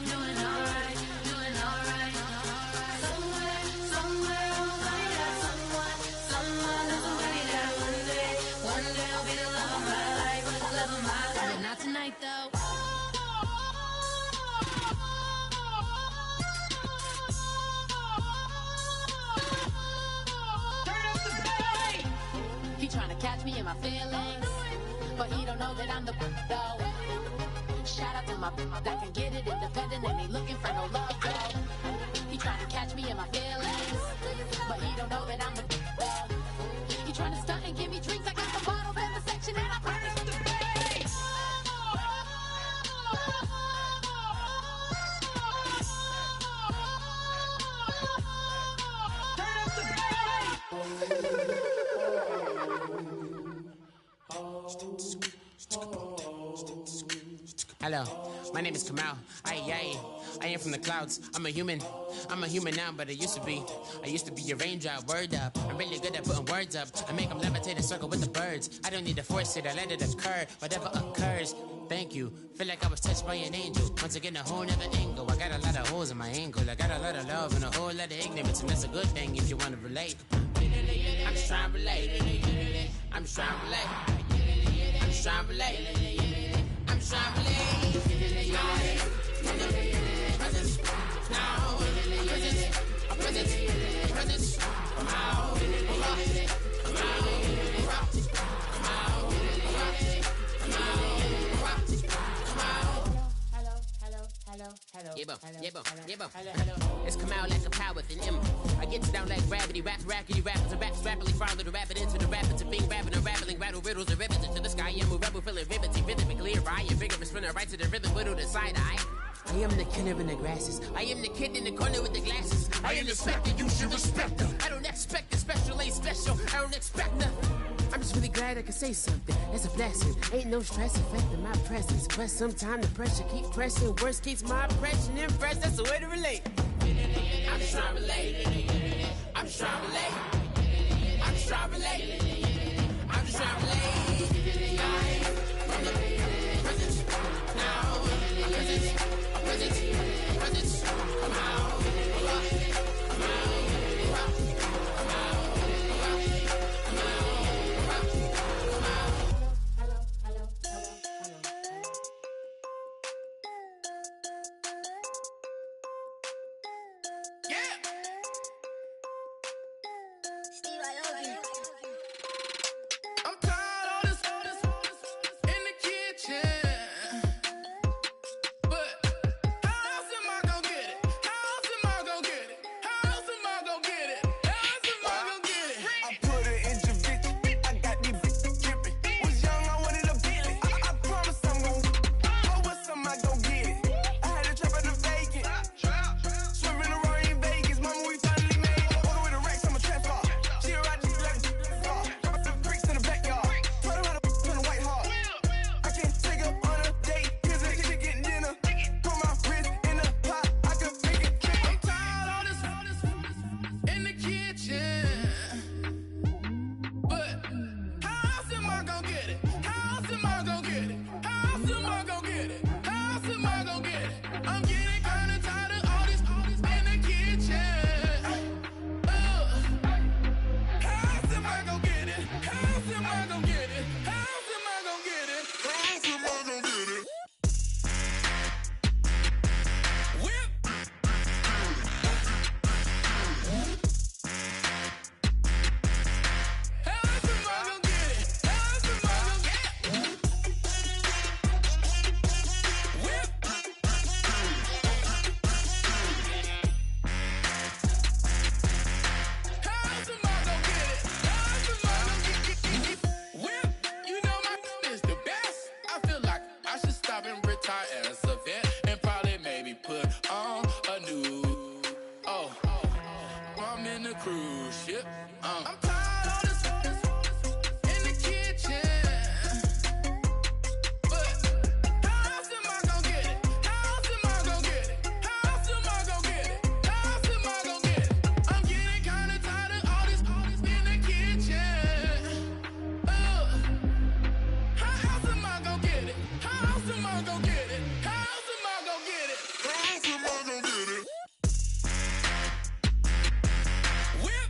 doing alright. Somewhere, somebody that someone is somebody that one day will be the love of my life, but not tonight though. He tryna catch me in my feelings, but he don't know that I'm the though. Shout out to my that can get it independent and ain't looking for no love though. He tryna catch me in my feelings, but he don't know that I'm the though. He tryna stunt and give me drinks. I got the bottle in the section and I promise to pay. Hello, my name is Kamal. I am from the clouds. I'm a human now, but I used to be a raindrop. Word up, I'm really good at putting words up. I make them levitate and circle with the birds. I don't need to force it, I let it occur. Whatever occurs, thank you. Feel like I was touched by an angel. Once again, a whole nother angle. I got a lot of holes in my angle. I got a lot of love and a whole lot of ignorance, and that's a good thing if you want to relate. I'm just trying to relate. I'm just trying to relate. I'm just trying to relate. I'm just trying to relate. Presence now. Presence. Come out. It's come out like a power within him. I get down like gravity, rackety rappers and raps rapidly follow the rapid into the rapids of being rapping and rattling, rattle riddles and rivets into the sky. I'm a rebel feeling rhythmically clear. I am vigorous, spinning right to the rhythm, widow the side eye. I am the killer in the grasses. I am the kid in the corner with the glasses. I am the specter, you should respect them. I don't expect the special, ain't special. I don't expect nothing. I'm just really glad I can say something. That's a blessing. Ain't no stress affecting my presence. But sometimes the pressure keep pressing. Worst keeps my impression impressed. That's the way to relate. I'm just trying to relate. I'm just trying to relate. I'm just just trying to relate. I'm just trying to relate. From the prisons, now, prisons, come out. I'm tired of this in the kitchen. But how else am I gonna get it? How else am I gonna get it? How else am I gonna get it? How else am I gonna get it? I put it in Javic. I got these bitches dripping. Was young, I wanted a Bentley. I promise I'm gon' oh, what's am I gon' get it? I had a trap at the vacant. Swerving around in Vegas. Mama, we finally made it. Order with a Rex, I'm a trap star. She a ride just like a car. Drop the bricks in the backyard. Try to run up on the White Hart. I can't take up on a date. Here's a chicken dinner. Put my wrist in the pot. I could make it kick. I'm tired of this in the kitchen. But how else am I gonna get it? How else am I gonna get it? How else am I gonna get it? How else am I gonna get it? I'm getting kinda tired of all this in the kitchen. How else am I gonna get it? How else am I gonna get it? How else am I gonna get it? How else am I gonna get it? Whip. How else am I gonna get it? How else am I gonna get it? Whip. How else am I gonna get it? How else am I gonna get it? Whip. You know my is the best. I feel like I should stop and retire as a vet and probably maybe put on a new. Oh, I'm in the cruise ship. I'm tired of this in the kitchen. But how else am I gonna get it? How else am I gonna get it? How else am I gonna get it? How else am I gonna get it? I'm getting kinda tired of all this in the kitchen. How else am I gonna get it? How else am I gonna get it? How else am I gonna get it? How else am I gonna get it? Whip.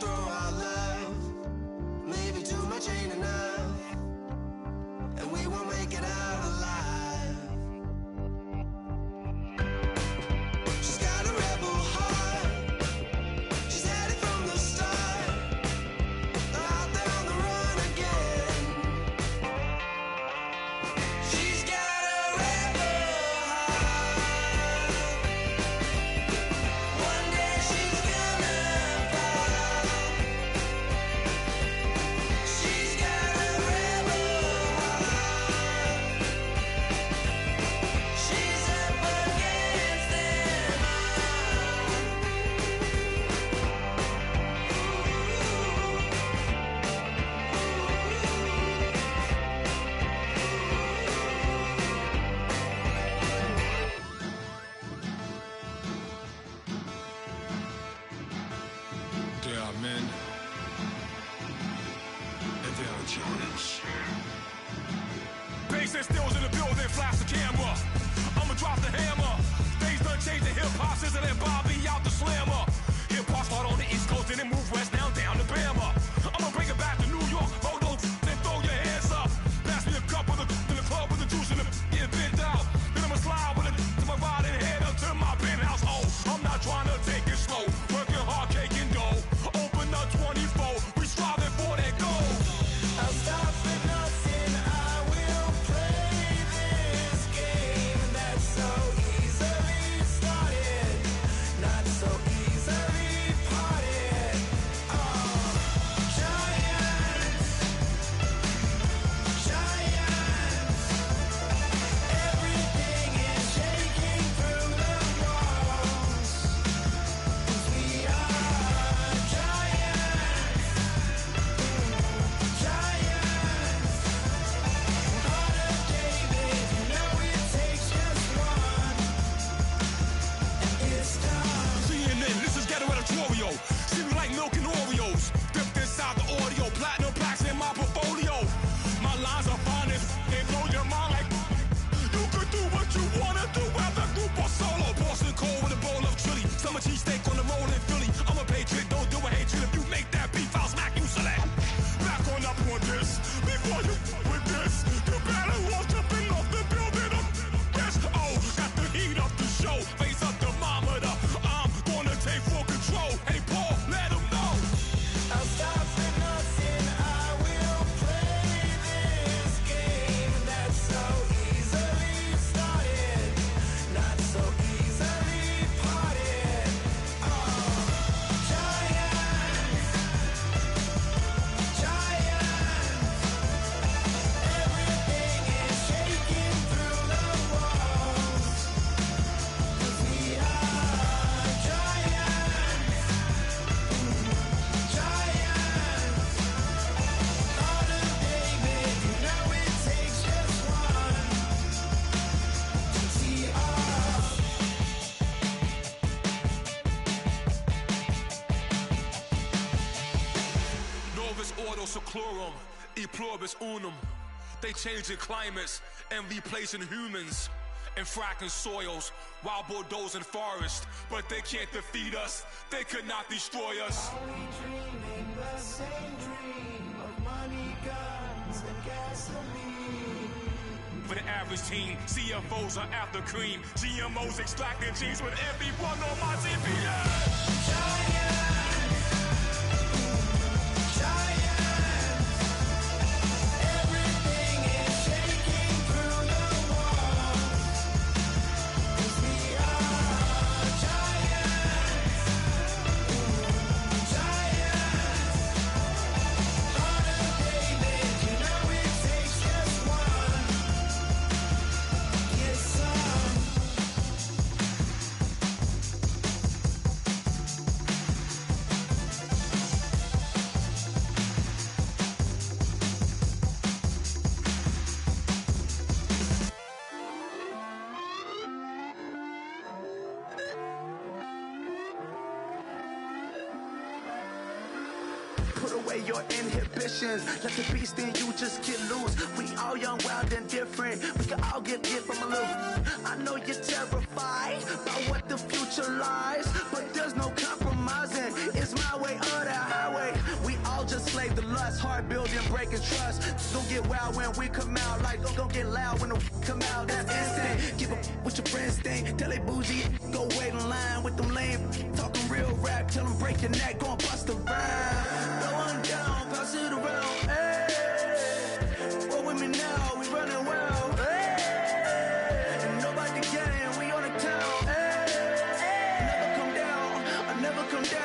throw our love. Maybe too much ain't enough, and we won't make it out alive. She's got a rebel heart. She's had it from the start. Out there on the run again. She's got a rebel heart. One day she's gonna fall. She's got a rebel heart. She's up against them There are men, and there are giants. Bass and stills in the building, flash the camera. I'ma drop the hammer. Things done changed the hip hop since and Bobby out the slammer. Hip hop start on the East Coast and then move west now down to Bama. I'ma bring it back to New York. Hold on, then throw your hands up. Pass me a cup of the in the club with the juice in the get bent out. Then I'ma slide with it to my ride and head up to my penthouse. Oh, I'm not trying to take it slow. Working hard, cake and dough. Open up 24. We striving for that goal. I'll stop for nothing. I will play this game that's so easily started, not so easily parted. Giants, giants. Everything is shaking through the walls. 'Cause we are giants, giants. Heart of David, you know it takes just one, and it's done. CNN, this is ghetto editorial. See me like milk and Oreos. Dipped inside the audio, platinum plaques in my portfolio. My lines are finest, they blow your mind like you could do what you wanna do, whether group or solo. Boston cold with a bowl of chili, summer cheesesteak on the roll in Philly. I'm a patriot, don't do a hatred. If you make that beef, I'll smack you silly. Back on up on this, before you with this, you better walk jumping off the building of this. Oh, got the heat up the show, face up thermometer. I'm gonna take full control. Hey Paul, let him know. I'll stop for nothing. I will play this game that's so easily started, not so easily parted. Giants, giants. Everything is shaking through the walls. 'Cause we are giants, giants. Heart of David, you know it takes just one. GTR. Novus ordo seclorum, e pluribus unum. They changing climates and replacing humans and fracking soils, wild bulldozing forests. But they can't defeat us, they could not destroy us. Are we dreaming the same dream of money, guns, and gasoline? For the average team, CFOs are after cream. GMOs extracting genes with everyone on my TV. Giants, giants. Everything is shaking through the walls. 'Cause we are giants, giants. Heart of David, you know it takes just one. Get some. Put away your inhibitions. Let the beast in you just get loose. We all young, wild, and different. We can all get hit from a little. I know you're terrified by what the future lies, but there's no compromising. It's my way or the highway. save the lust, heart building, breaking trust. Don't get wild when we come out, like don't get loud when the come out. That's instant. Give up what your friends think. Tell they bougie, go wait in line with them lame. Talking real rap, tell them break your neck, gon' bust a rhyme. Go on down, pass it around. Hey, roll with me now, we running wild. Hey, and nobody gang, we on the town. Hey, never come down, I never come down.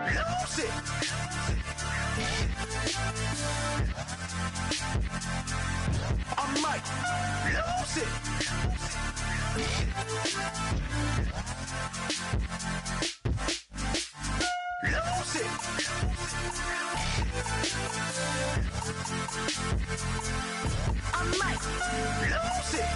Lose it. I might lose it. Lose it. I might lose it.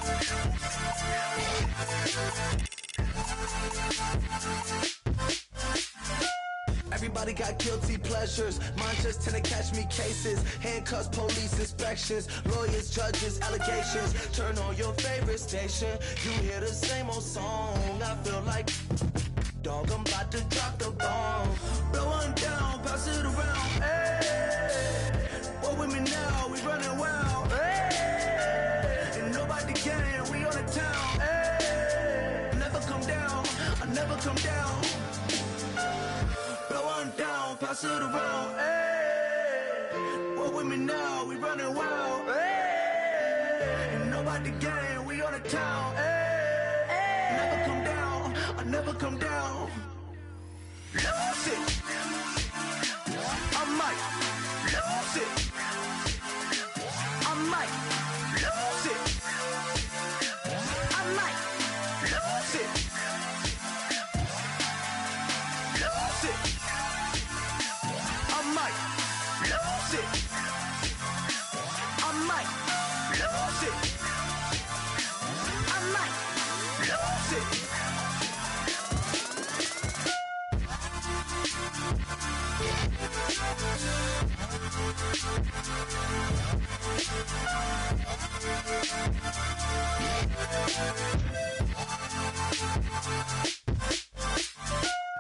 Everybody got guilty pleasures. Mine just tend to catch me cases. Handcuffs, police inspections, lawyers, judges, allegations. Turn on your favorite station. You hear the same old song. I feel like, dog, I'm about to drop the bomb. Blow one down, pass it around. Hey, roll with me now, we running wild. Hey, and nobody gang, we on the town. Hey, never come down, I never come down. Blow one down, pass it around. Hey, roll with me now, we running wild. Hey, and nobody gang, we on the town. Hey, never come down, I never come down. Lose it. I might lose it. I might lose it. I might lose it. Lose it. I might lose it. I might lose it. I might lose it.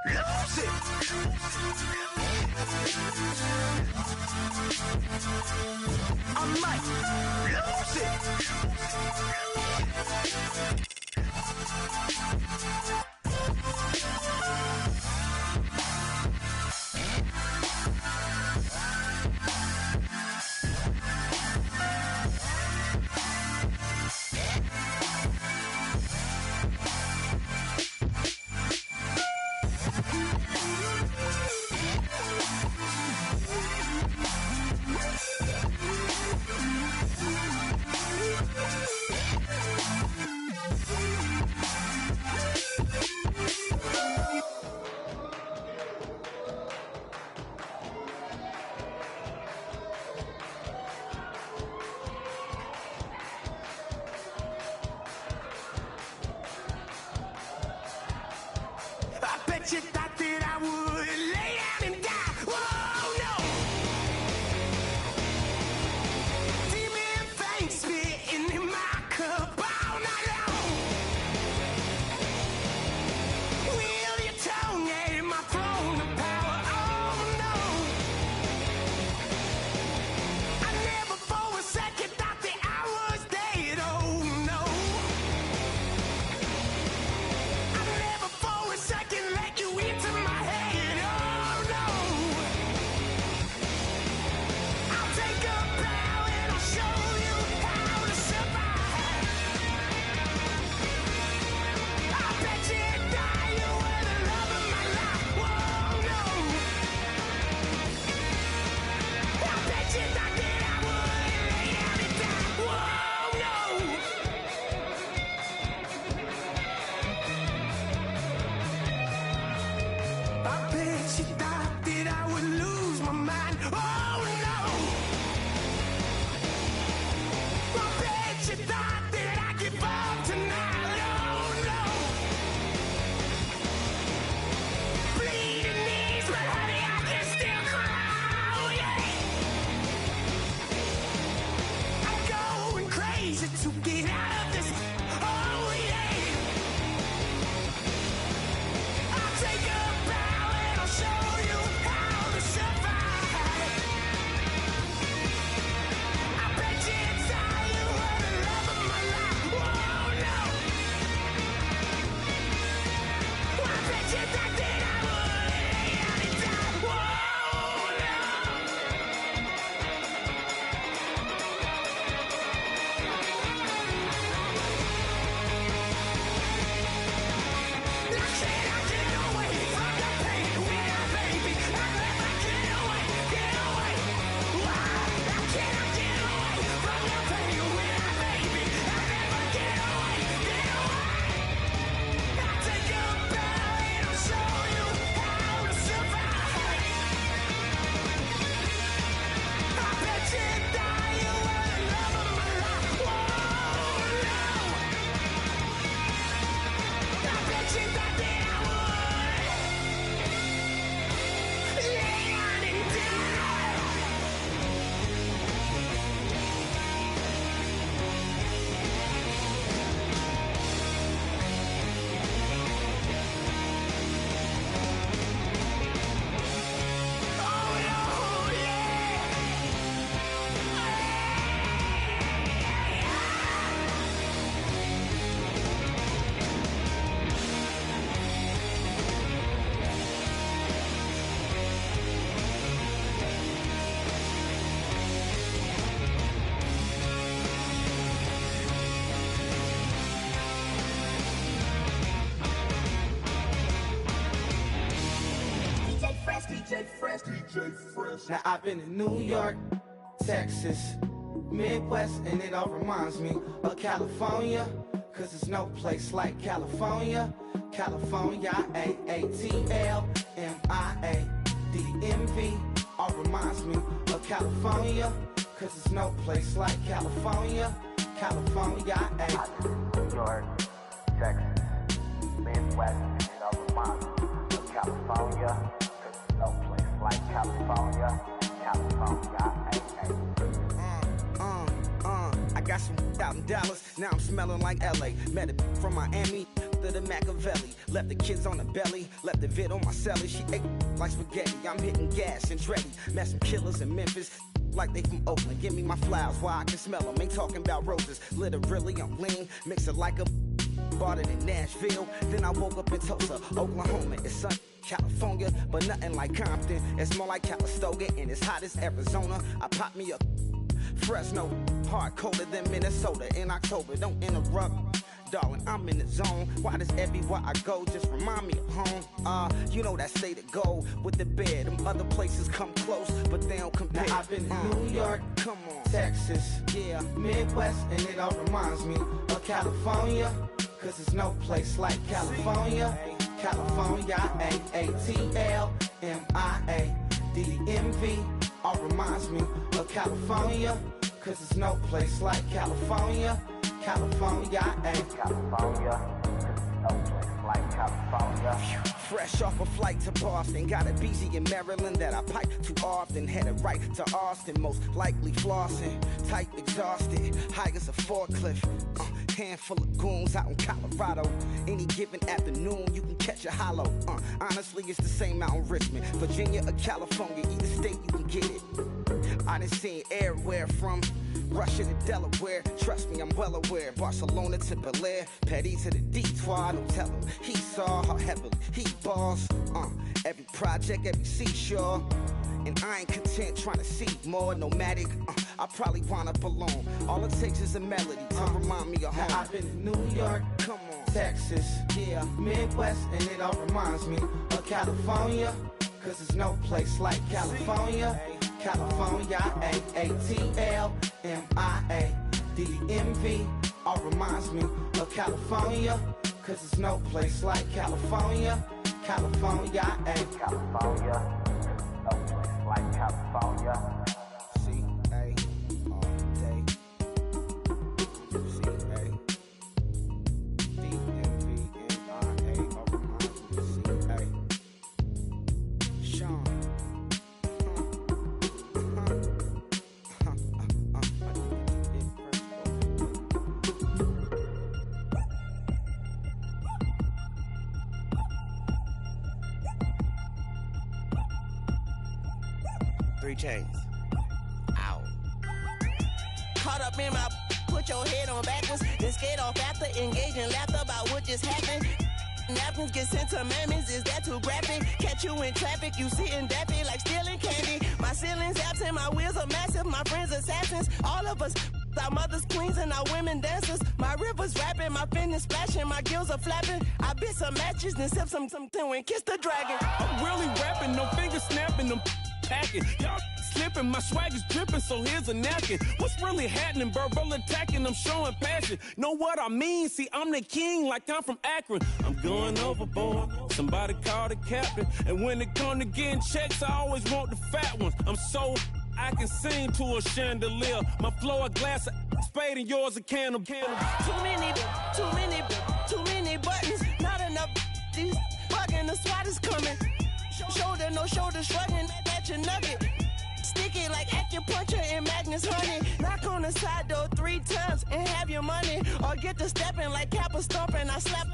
Lose it. I might lose it. I bet you thought that I would lay down and die. Whoa, no. Demon fangs spitting in my cup all night long. Wheel your tongue at my throne of power. Oh, no. I never for a second thought that I was dead. Oh, no. I never for a second let you into my head. Oh, no. I'll take a bow and I'll show you how to survive. I bet you die, you were the love of my life. Whoa, no. I bet you thought that I would lay down and die. Whoa, no. I bet you thought that I would lose my mind. Oh, no. I bet you thought that I'd give up tonight. Oh, no. Bleeding knees, but honey, I can still cry. Oh, yeah. I'm going crazy to get out of this. Oh, yeah. I'll take a bow and I'll show you how to survive. Now I've been in New York, Texas, Midwest, and it all reminds me of California, cause there's no place like California. California, AATLMIADMV, all reminds me of California, cause there's no place like California. California, New York, Texas, Midwest, and it all reminds me of California, cause there's no place like California. California, I got some out in Dallas, now I'm smelling like LA. Met a from Miami, to the Machiavelli. Left the kids on the belly, left the vid on my celly. She ate like spaghetti, I'm hitting gas and Dreddy. Met some killers in Memphis, like they from Oakland. Give me my flowers while I can smell them. Ain't talking about roses, literally I'm lean. Mix it like a bought it in Nashville. Then I woke up in Tulsa, Oklahoma. It's sun, California, but nothing like Compton. It's more like Calistoga and it's hot as Arizona. I pop me a Fresno, hard colder than Minnesota in October. Don't interrupt, darling, I'm in the zone. Why does everywhere I go just remind me of home? You know that state of gold with the bed. Them other places come close, but they don't compare. Now I've been in New York, come on, Texas, yeah, Midwest, and it all reminds me of California, cause there's no place like California. California, AATLMIADMV, all reminds me of California, cause there's no place like California. California, California, no place like California. Fresh off a flight to Boston, got a BZ in Maryland that I pipe too often. Headed right to Austin, most likely flossing. Tight, exhausted, high as a forklift. Handful of goons out in Colorado. Any given afternoon, you can catch a hollow. Honestly, it's the same out in Richmond, Virginia or California. Either state, you can get it. I done seen everywhere from Russia to Delaware. Trust me, I'm well aware. Barcelona to Bel Air, Petty to the Detroit. Don't tell him he saw how heavily he balls. Every project, every seashore. And I ain't content trying to see more nomadic. I probably wind up alone. All it takes is a melody to remind me of home. Now I've been in New York, come on, Texas, yeah, Midwest, and it all reminds me of California, cause there's no place like California. California, AATLMIADMV, all reminds me of California, cause there's no place like California. California, California, no place like California. C-A all day. C-A D-M-V-N-I-A, all reminds me of C-A. Sean. 3 chains. Ow. Caught up in my, put your head on backwards, then skate off after, engage in laughter about what just happened. Napkins get sent to mammies, is that too graphic? Catch you in traffic, you sitting daffy like stealing candy. My ceiling's absent, my wheels are massive, my friends assassins. All of us, our mothers queens and our women dancers. My rivers rapping, my finish splashing, my gills are flapping. I bit some matches, then sip some and kiss the dragon. I'm really rapping, no fingers snapping, them packing. Y'all slipping, my swag is dripping, so here's a napkin. What's really happening? Verbal attacking, I'm showing passion. Know what I mean? See, I'm the king like I'm from Akron. I'm going overboard, somebody call the captain. And when it come to getting checks, I always want the fat ones. I'm so I can sing to a chandelier. My flow a glass of spade and yours a can of candle. Too many buttons, not enough. These bugging, the SWAT is coming. Shoulder, no shoulder, shrugging at your nugget. Sticky like acupuncture and Magnus honey. Knock on the side door 3 times and have your money. Or get to stepping like Kappa stomping. I slap.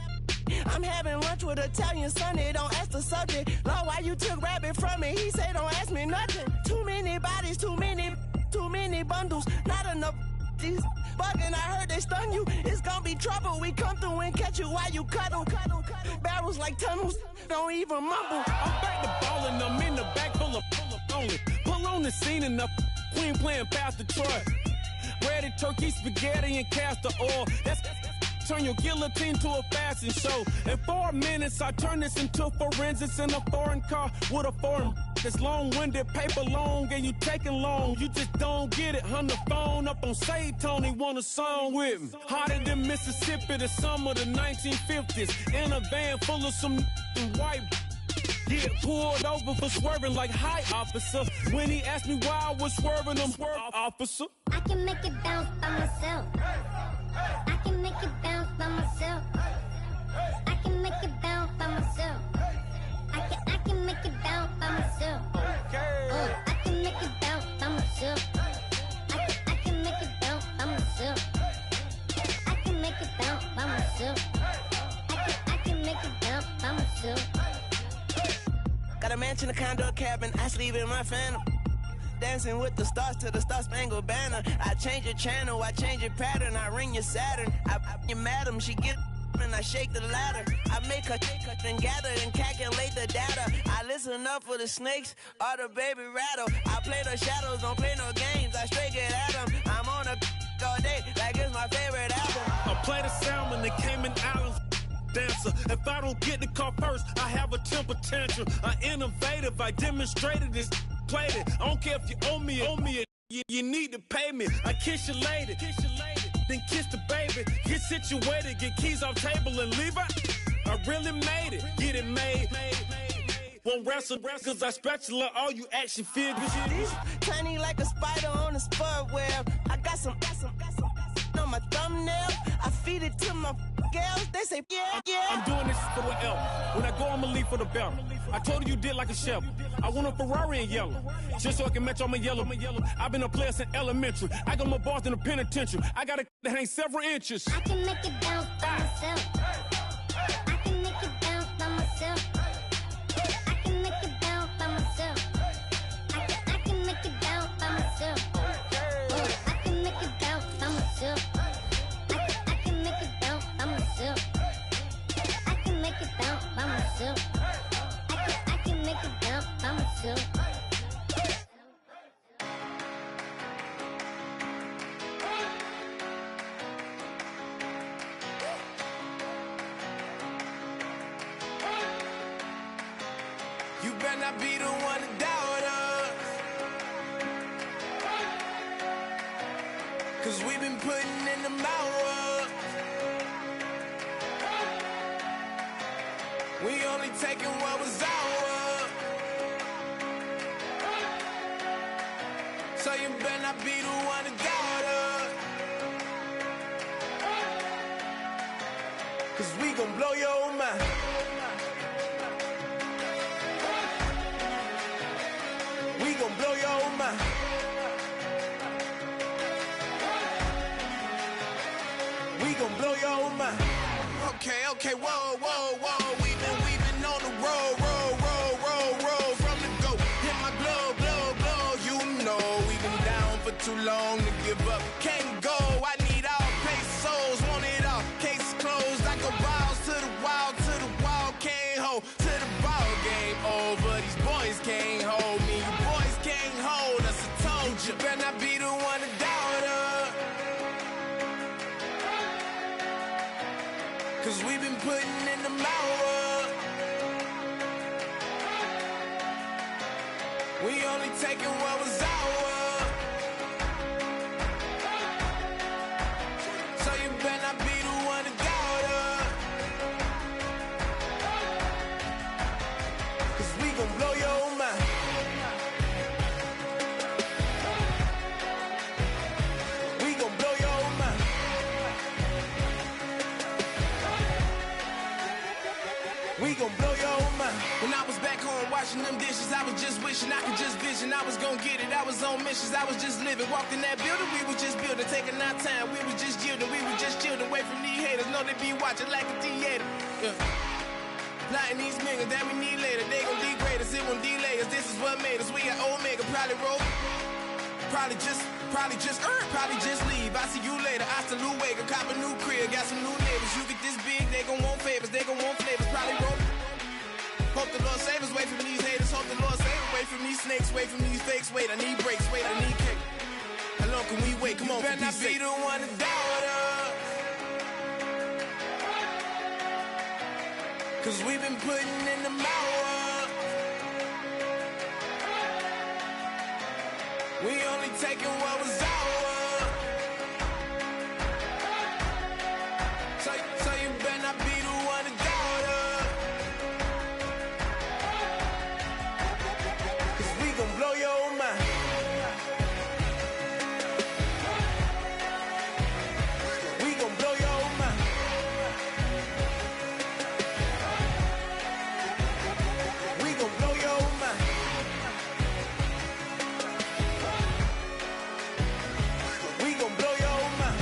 I'm having lunch with Italian Sonny. Don't ask the subject. Lord, why you took rabbit from me? He say don't ask me nothing. Too many bodies, too many bundles. Not enough. These bugging, I heard they stun you. It's gonna be trouble. We come through and catch you while you cuddle. Barrels like tunnels. Don't even mumble. I'm back to ballin', I'm in the back full of only. Pull on the scene and the queen playing Pastor Troy. Ready turkey, spaghetti, and castor oil. That's turn your guillotine to a fashion show. In 4 minutes, I turn this into forensics in a foreign car with a foreign this long-winded paper long and you taking long. You just don't get it. On the phone up on Say Tony want a song with me. Hotter than Mississippi, the summer of the 1950s. In a van full of some white. Get pulled over for swerving like hi, officer. When he asked me why I was swerving, I'm swerve, officer. I can make it bounce by myself. I can make it bounce by myself. I can make it bounce by myself. I can make it bounce by myself. I can make it bounce by myself. I can make it bounce by myself. I can make it bounce by myself. I can make it bounce by myself. Got a mansion, a condo, a cabin, I sleep in my phantom. Dancing with the stars to the Star-Spangled Banner. I change your channel, I change your pattern, I ring your Saturn. I your madam, she get and I shake the ladder. I make her and gather and calculate the data. I listen up for the snakes or the baby rattle. I play the shadows, don't play no games, I straight get at them. I'm on a all day, like it's my favorite album. I play the salmon, the Cayman Islands. Dancer. If I don't get the car first, I have a temper tantrum. I innovative, I demonstrated this, played it. I don't care if you owe me it. You need to pay me. I kiss your lady, then kiss the baby. Get situated, get keys off table and leave her. I really made it, get it made. Won't wrestle, cause I spatula all you action figures. Tiny like a spider on a spud web. I got some on my thumbnail. I feed it to my girls. They say, yeah. I'm doing this for the L. When I go, I'ma leave for the belt. I told you did like a chef. I want a Ferrari in yellow, just so I can match all my yellow. I've been a player since elementary. I got my bars in the penitentiary. I got a that hang several inches. I can make it bounce by myself. I can make it bounce by myself. I can make it bounce by myself. I can make it bounce by myself. I can make it bounce by myself. I can make it bounce by myself. I can make it bounce by myself. I can make it bounce by myself. You better not be the one to doubt us, 'cause we've been putting in the hours. We only taking what was ours. So you better not be the one to doubt us, 'cause we gon' blow your mind. We gon' blow your mind. We gon' blow your mind. Okay, whoa. We've been on the road from the go. Hit my glow. You know we've been down for too long to give up. Can't go. I need all pesos, want it all. Case closed. I go wild to the wild. Can't hold to the ball game over. These boys can't hold me. You boys can't hold us. I told you. Better not be the one to doubt us, 'cause we've been putting in the hours. We only taking what was ours. So you better not be the one to doubt us, 'cause we gon' blow your mind. We gon' blow your mind. We gon' blow your mind. When I was back home washing them dishes, I was just wishing I could just vision. I was gon' get it, I was on missions, I was just living. Walked in that building, we was just building, taking our time. We was just yielding, we was just chilling away from these haters. Know they be watching like a theater. Plotting these niggas that we need later. They gon' degrade us, it won't delay us. This is what made us. We got Omega, probably roll. Probably just leave. I see you later. Hasta Luego, cop a new crib, got some new neighbors. You get this big, they gon' want favors, they gon' want flavors. Probably roll. Hope the Lord save us, wait from these haters. Hope the Lord save us, wait from these snakes, wait from these fakes. Wait, I need breaks, wait, I need cake. How long can we wait? Come on, better not be the one to doubt us, 'cause we've been putting in the hours. We only taking what was ours. So you better not be the one to doubt us. 'Cause we gon' blow your mind. We gon' blow your mind. We gon' blow your mind. We gon' blow your mind.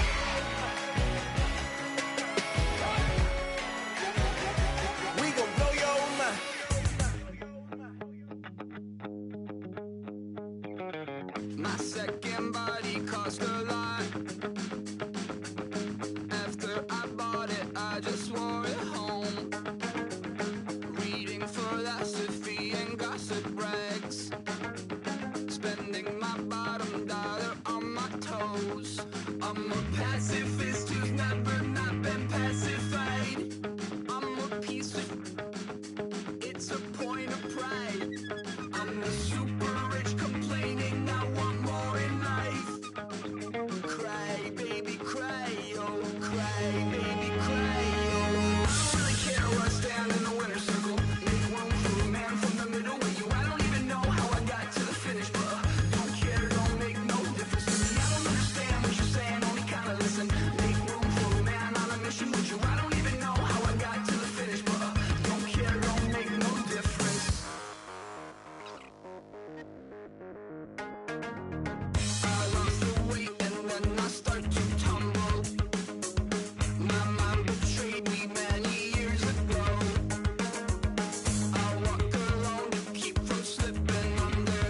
We gon' blow your mind. My second body cost a lot. After I bought it, I just wore it home. Reading philosophy and gossip rags. Spending my bottom dollar on my toes. I'm a pacifist who's never not been pacified. I'm a piece of... It's a point of pride. I'm the super rich complaining I want more in life. Cry, baby, cry, oh, cry, baby, cry, oh. I don't really care where I stand in the winner's circle. Make room for a man from the middle with you. I don't even know how I got to the finish, but don't care, don't make no difference to me. I don't understand what you're saying, only kinda listen. Make room for a man on a mission with you. I don't even know how I got to the finish, but don't care, don't make no difference. I lost the weight and then I start to tumble. My mind betrayed me many years ago. I walk alone to keep from slipping under.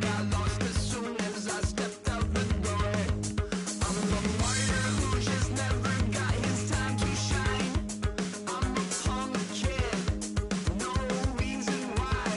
Got lost as soon as I stepped out the door. I'm the martyr who just never got his time to shine. I'm a punk kid, no reason why.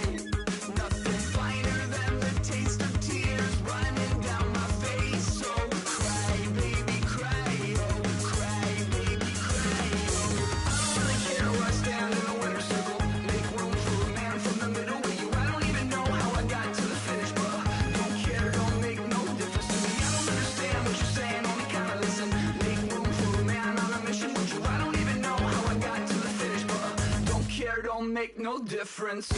Nothing finer than the taste of tears running down my face. So cry, baby, cry, oh, cry, baby, cry, oh. I don't really care where I stand in the winner's circle. Make room for a man from the middle with you. I don't even know how I got to the finish, but don't care, don't make no difference to me. I don't understand what you're saying, only kinda listen. Make room for a man on a mission with you. I don't even know how I got to the finish, but don't care, don't make no difference.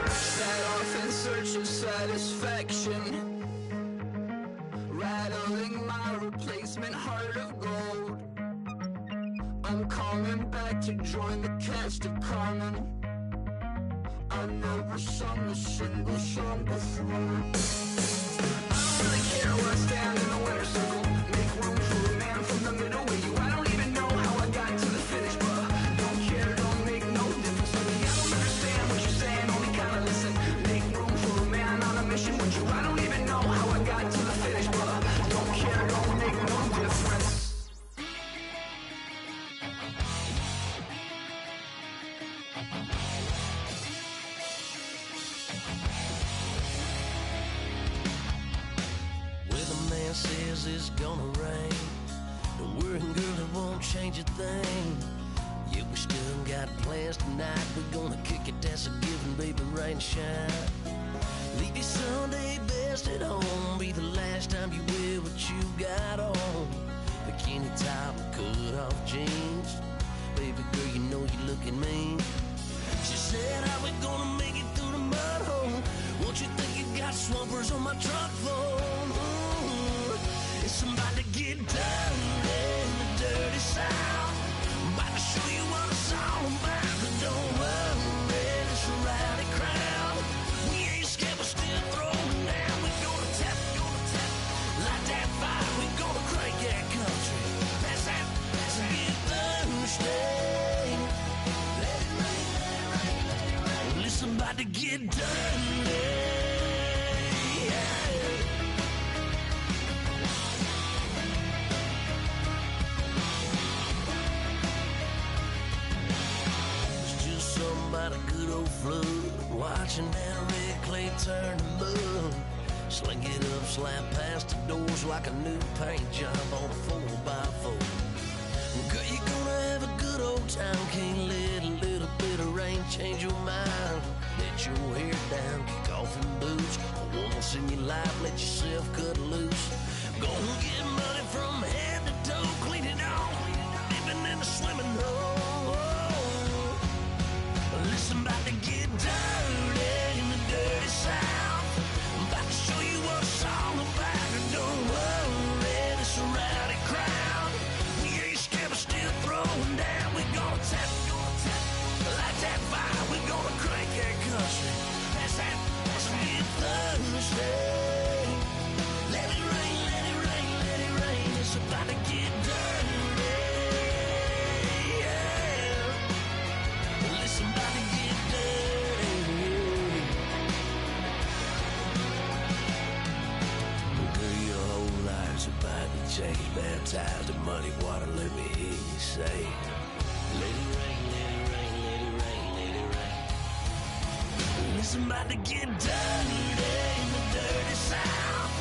Set off in search of satisfaction, rattling my replacement heart of gold. I'm coming back to join the cast of Carmen. I never sung a single song before. I don't really care where I stand in the winner's circle. Make room for a man from the middle with you. I don't even know how I got to the finish, but don't care, don't make no difference to me. I don't understand what you're saying, only kinda listen. Make room for a man on a mission with you. I don't even know how I got to the finish, but don't care, don't make no difference. Well, the man says it's gonna rain. Don't worry, girl, it won't change a thing. Yeah, we still got plans tonight. We're gonna kick it, that's a given, baby, rain and shine. Leave your Sunday best at home. Be the last time you wear what you got on. Bikini top and cut off jeans. Baby girl, you know you're looking mean. She said, how we gonna make it through the mud hole? Won't you think you got swampers on my truck phone? Ooh, it's about to get done in the dirty south. About to show you what it's all about. But don't worry, it's a rowdy crowd. We ain't scared, we're still throwing down. We're gonna tap, light that fire. We're gonna crank that country. Pass that, get done. about to get dirty. Yeah. It's just something about a good old flood, watching that red clay turn to mud. Sling it up, slap past the doors like a new paint job on a 4x4. Girl, you're gonna have a good old time. Can't let a little bit of rain change your mind. Let your hair down, kick off in boots. Once in your life, let yourself cut loose. Gonna get money from head to toe, clean it off, living in a swimming hole. Listen, about to get dirty in the dirty South. I'm about to show you what it's all about. And don't worry, this a rowdy crowd. We ain't scared, but still throwing down. We gonna tap, light that fire. We gonna crank that country. That's that, let's get Thursday. Let it rain, let it rain, let it rain. It's about to get dirty. Yeah. Listen, about to get dirty. Girl, your whole life's about to change. Baptized in muddy water, let me hear you say, let it rain, let it rain, let it rain, let it rain. Listen, about to get dirty in the dirty South.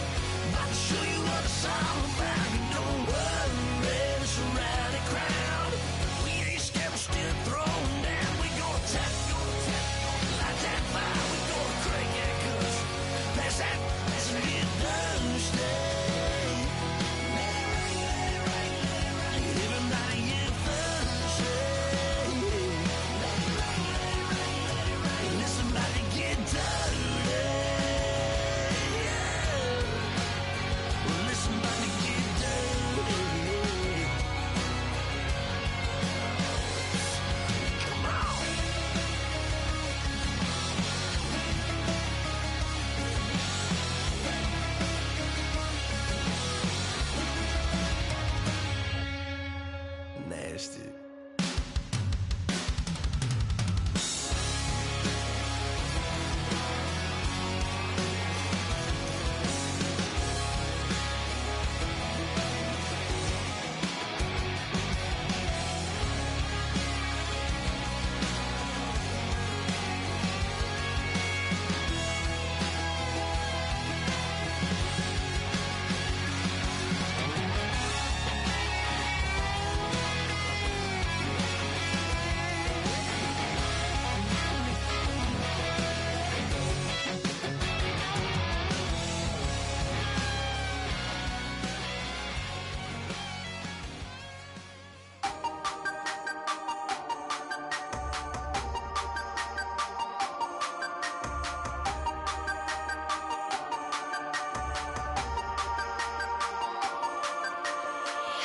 About to show you what it's all about. And don't worry, it's a rowdy crowd. We ain't scared, we're still throwing down. We gonna tap, light that fire. We gonna crank that country. Pass that, let's get Thursday. Let it rain, let it rain, let it rain. Everybody get Thursday. Let it rain, let it rain, let it rain. Listen, about to get dirty. Yeah. Listen, about to get dirty. Come on. Nasty.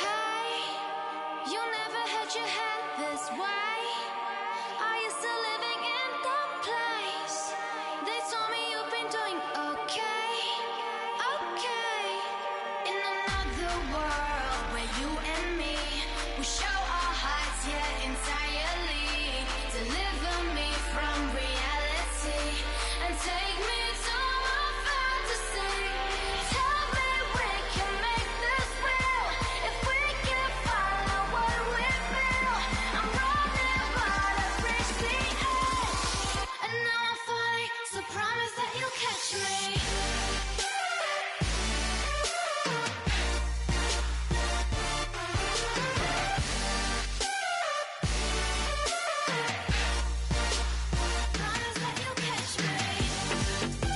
Hey, you never had your head this way. Are you still living in that place? They told me you've been doing okay, okay. In another world where you and me, we show our hearts yet entirely. Deliver me from reality and take me to my fantasy. Tell me we can make this real if we can follow what we feel. I'm running but I've reached the edge, and now I'm falling, so promise that you'll catch me. Promise that you'll catch me.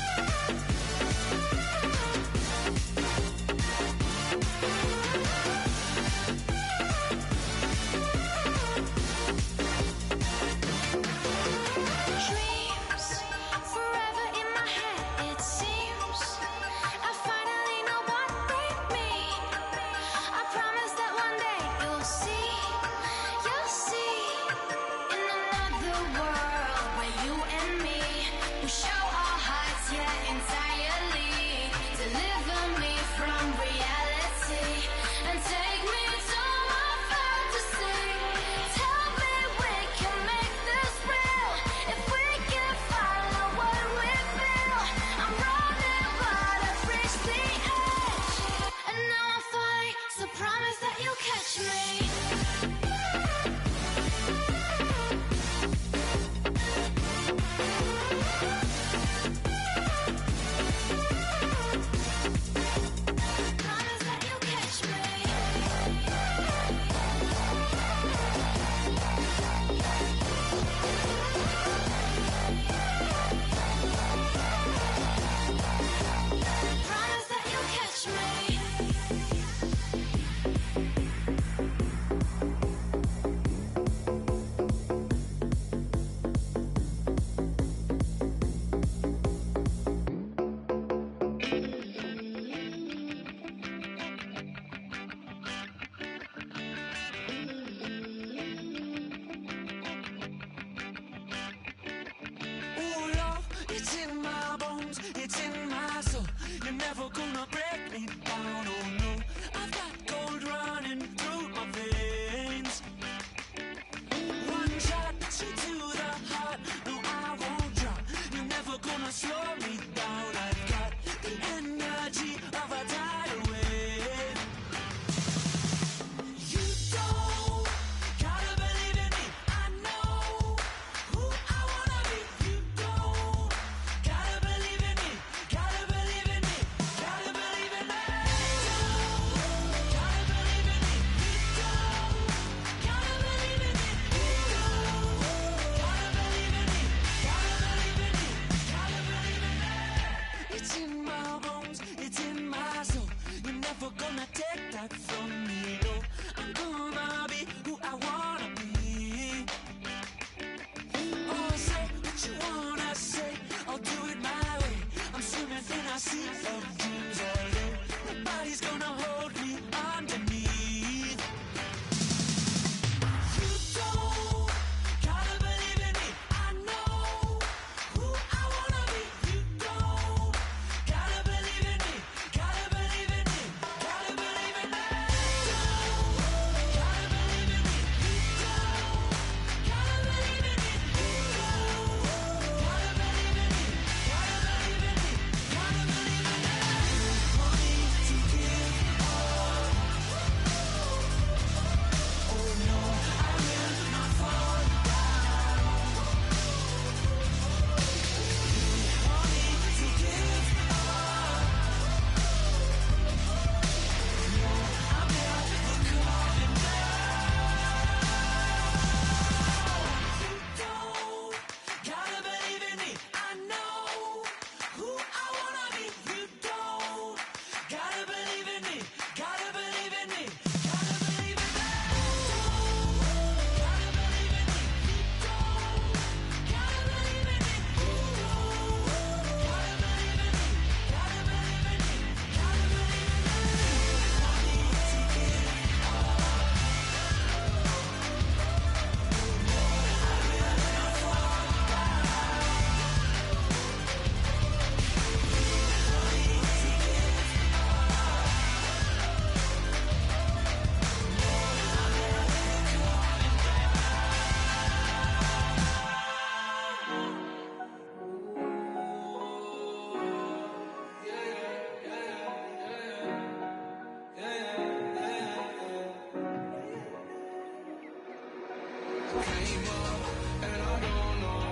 Came up and I don't know.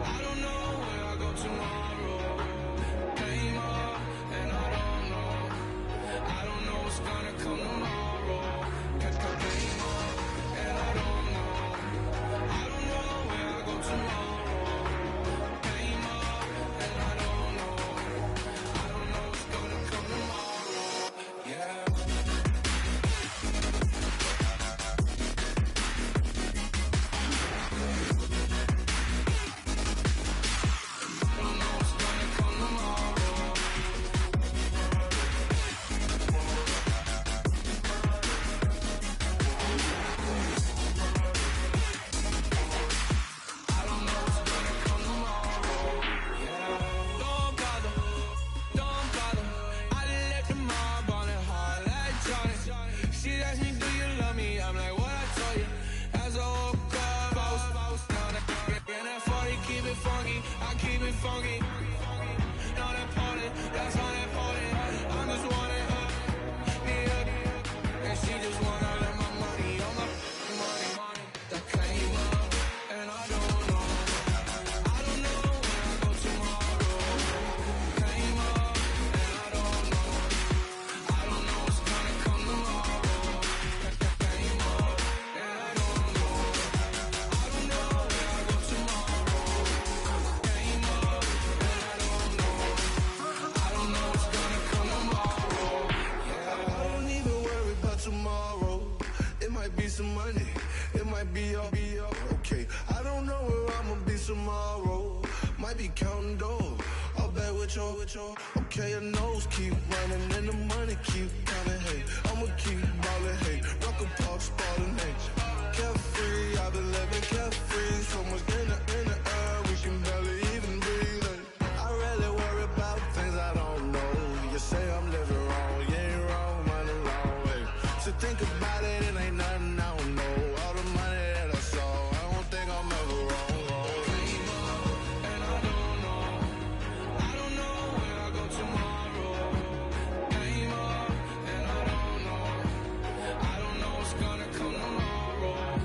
I don't know where I go tomorrow. Came up and I don't know. I don't know what's gonna come tomorrow. Came up and I don't know. I don't know where I go tomorrow. Came up and I don't know. I don't know what's gonna come tomorrow. Yeah. Funky, not important, that's not important. I'm just wanting her, and she just wanna let my money on my money. That came up, and I don't know. I don't know where I go tomorrow. Came up, and I don't know. I don't know what's gonna come tomorrow. Came up, and I don't know. I don't know where I go tomorrow. Came up. Tomorrow, it might be some money, it might be all okay. I don't know where I'ma be tomorrow. Might be counting dough. I'll bet with your. Okay, your nose keep running and the money keep coming. Hey, I'ma keep ballin'. Hey, rock a park, spallin'. Hey, carefree, I've been living carefree. So much in the air, we can barely even breathe. Hey, I really worry about things I don't know. You say I'm living wrong, you ain't wrong, man, alone. Hey, so think about it, it ain't nothing I don't know. All the money that I saw, I don't think I'm ever wrong. Came up and I don't know. I don't know where I go tomorrow. Came up and I don't know. I don't know what's gonna come tomorrow.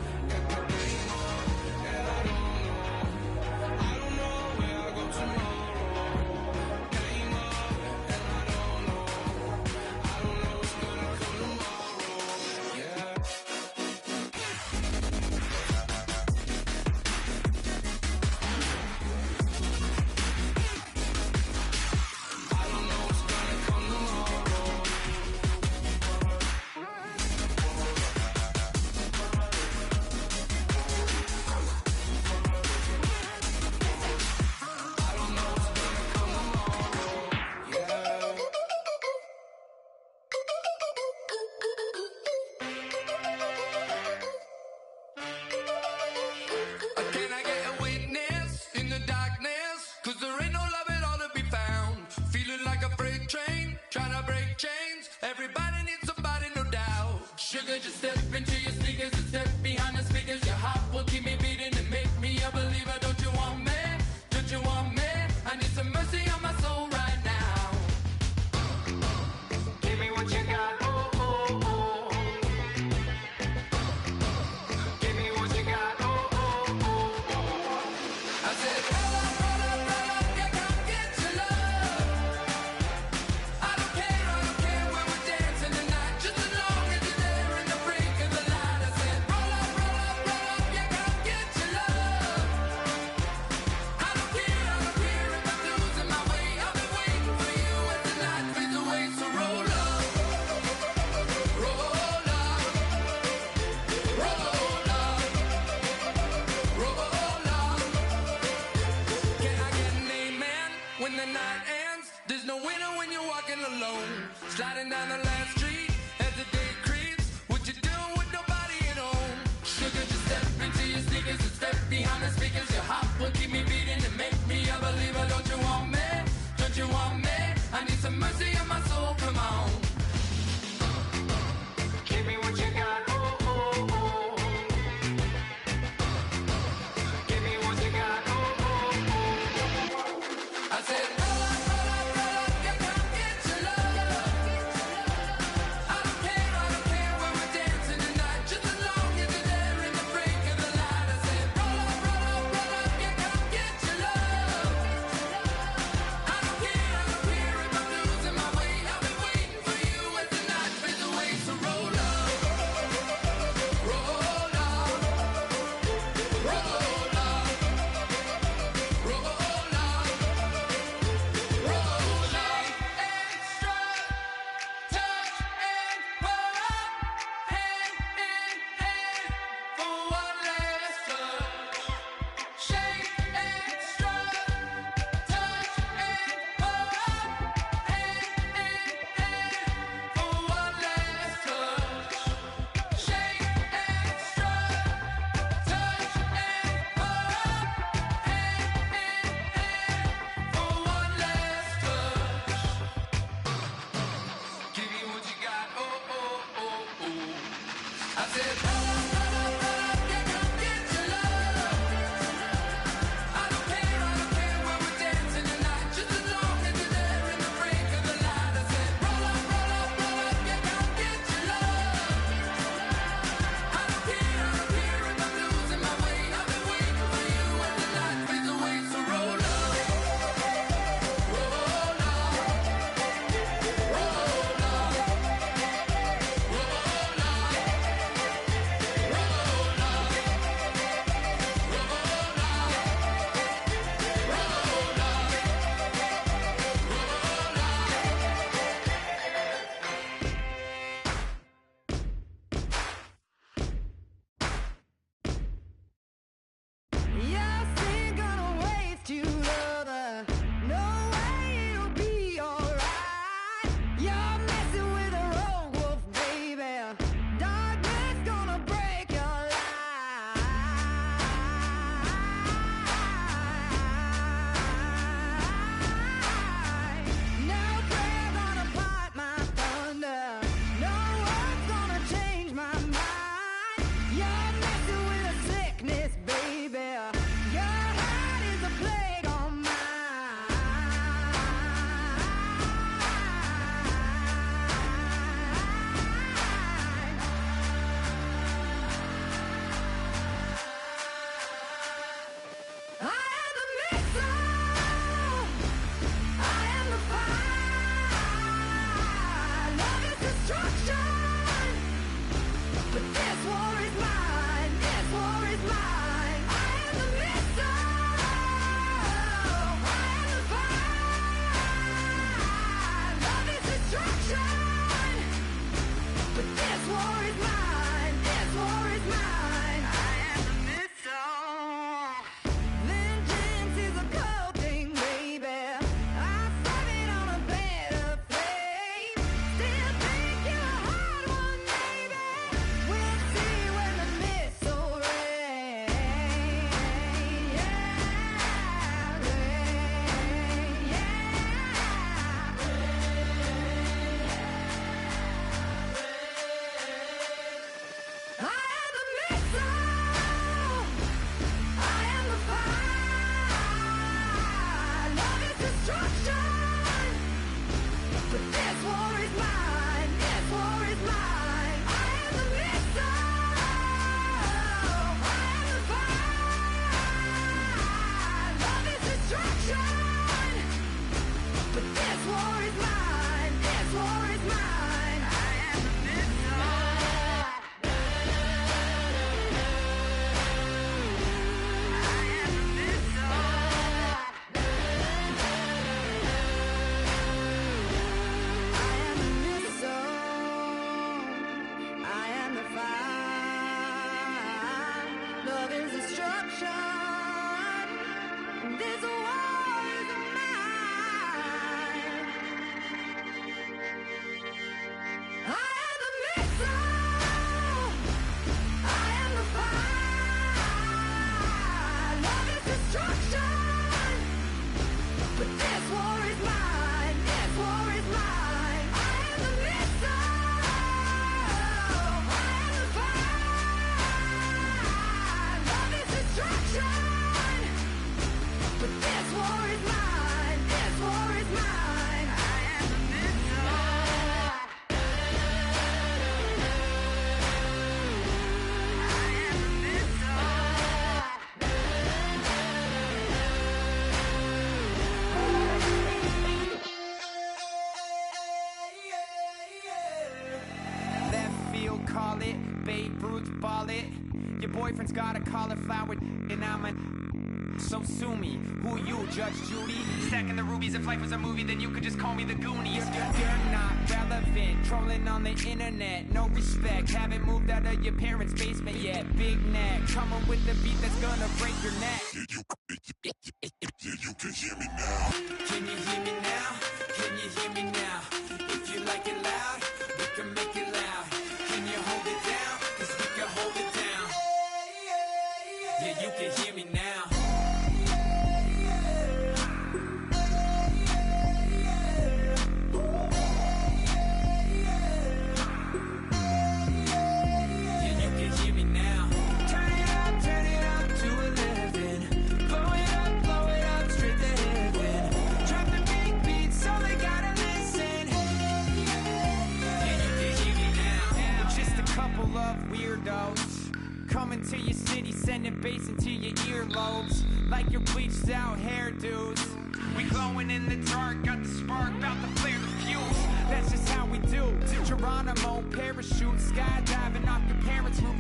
ball it. Your boyfriend's got a cauliflower and I'm a... So sue me, who you, Judge Judy? Stacking the rubies, if life was a movie, then you could just call me the Goonies. You're not relevant, trolling on the internet, no respect. Haven't moved out of your parents' basement yet. Big neck, coming with the beat that's gonna break your neck. You can hear me now. Can you hear me now? Can you hear me now? If you like it loud, we can make it loud. Can you hold it down? 'Cause we can hold it down. Yeah, you can hear me now. Coming to your city, sending bass into your earlobes, like your bleached out hairdos. We glowing in the dark, got the spark, about to flare the fuse. That's just how we do. Geronimo, parachute, skydiving off your parents' roof.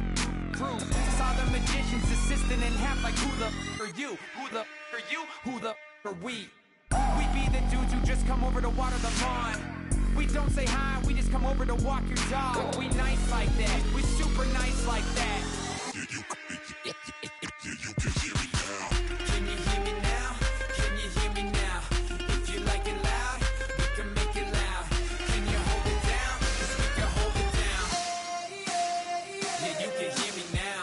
Saw the magician's assistant in half, like who the are you? Who the are you? Who the are we? We be the dudes who just come over to water the lawn. We don't say hi, we just come over to walk your dog. We nice like that, we super nice like that. You can hear me now. Can you hear me now? Can you hear me now? If you like it loud, we can make it loud. Can you hold it down? 'Cause we can hold it down. Yeah, you can hear me now.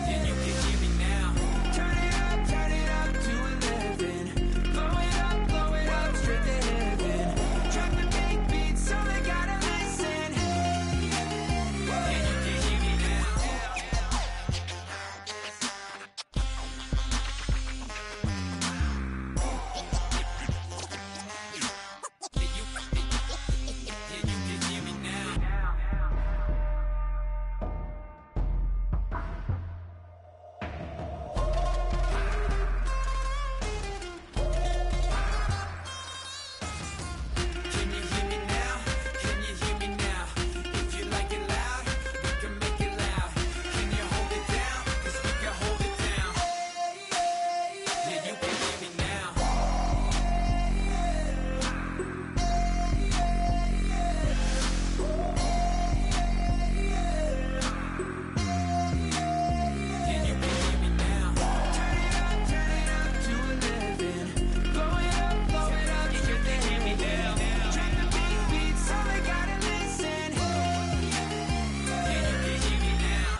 Yeah, you can hear me now. Turn it up to 11. Blow it up, straight to heaven. Drop the big beat so they gotta listen. Yeah, you can hear me now. Yeah, you can hear me now. Can you hear me now? Can you hear me now? If you like it loud, we can make it loud. Can you hold it down? 'Cause we can hold it down. Yeah, you can hear me now. Yeah, you can hear me now. Turn it up to 11. Blow it up, straight to heaven. Drop the big beat so they gotta listen. Yeah, you can hear me now.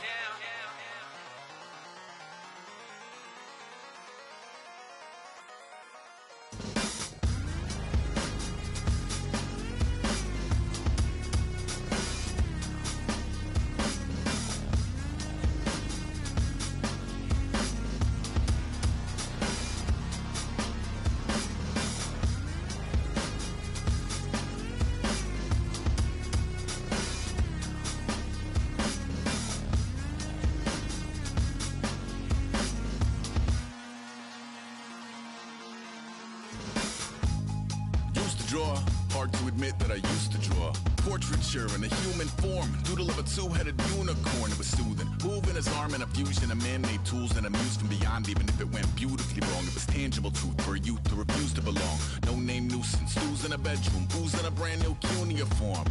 Used to draw, hard to admit that I used to draw. Portraiture in a human form, doodle of a two-headed unicorn. It was soothing, moving his arm in a fusion of man-made tools and a muse from beyond. Even if it went beautifully wrong, it was tangible truth for a youth to refuse to belong. No name nuisance, who's in a bedroom, who's in a brand new cuneiform.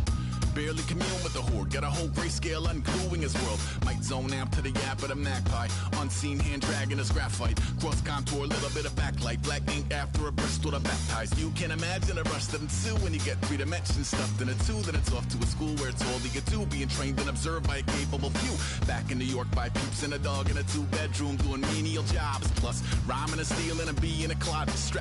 Barely commune with the horde, got a whole grayscale ungluing his world. Might zone amp to the yap of the magpie, unseen hand dragging his graphite. Cross contour, little bit of backlight, black ink after a Bristol to baptize. You can imagine a rush that ensue when you get three dimensions stuffed in a two. Then it's off to a school where it's all you get to, being trained and observed by a capable few. Back in New York by peeps and a dog in a two-bedroom doing menial jobs. Plus, rhyming and stealing and being a closet.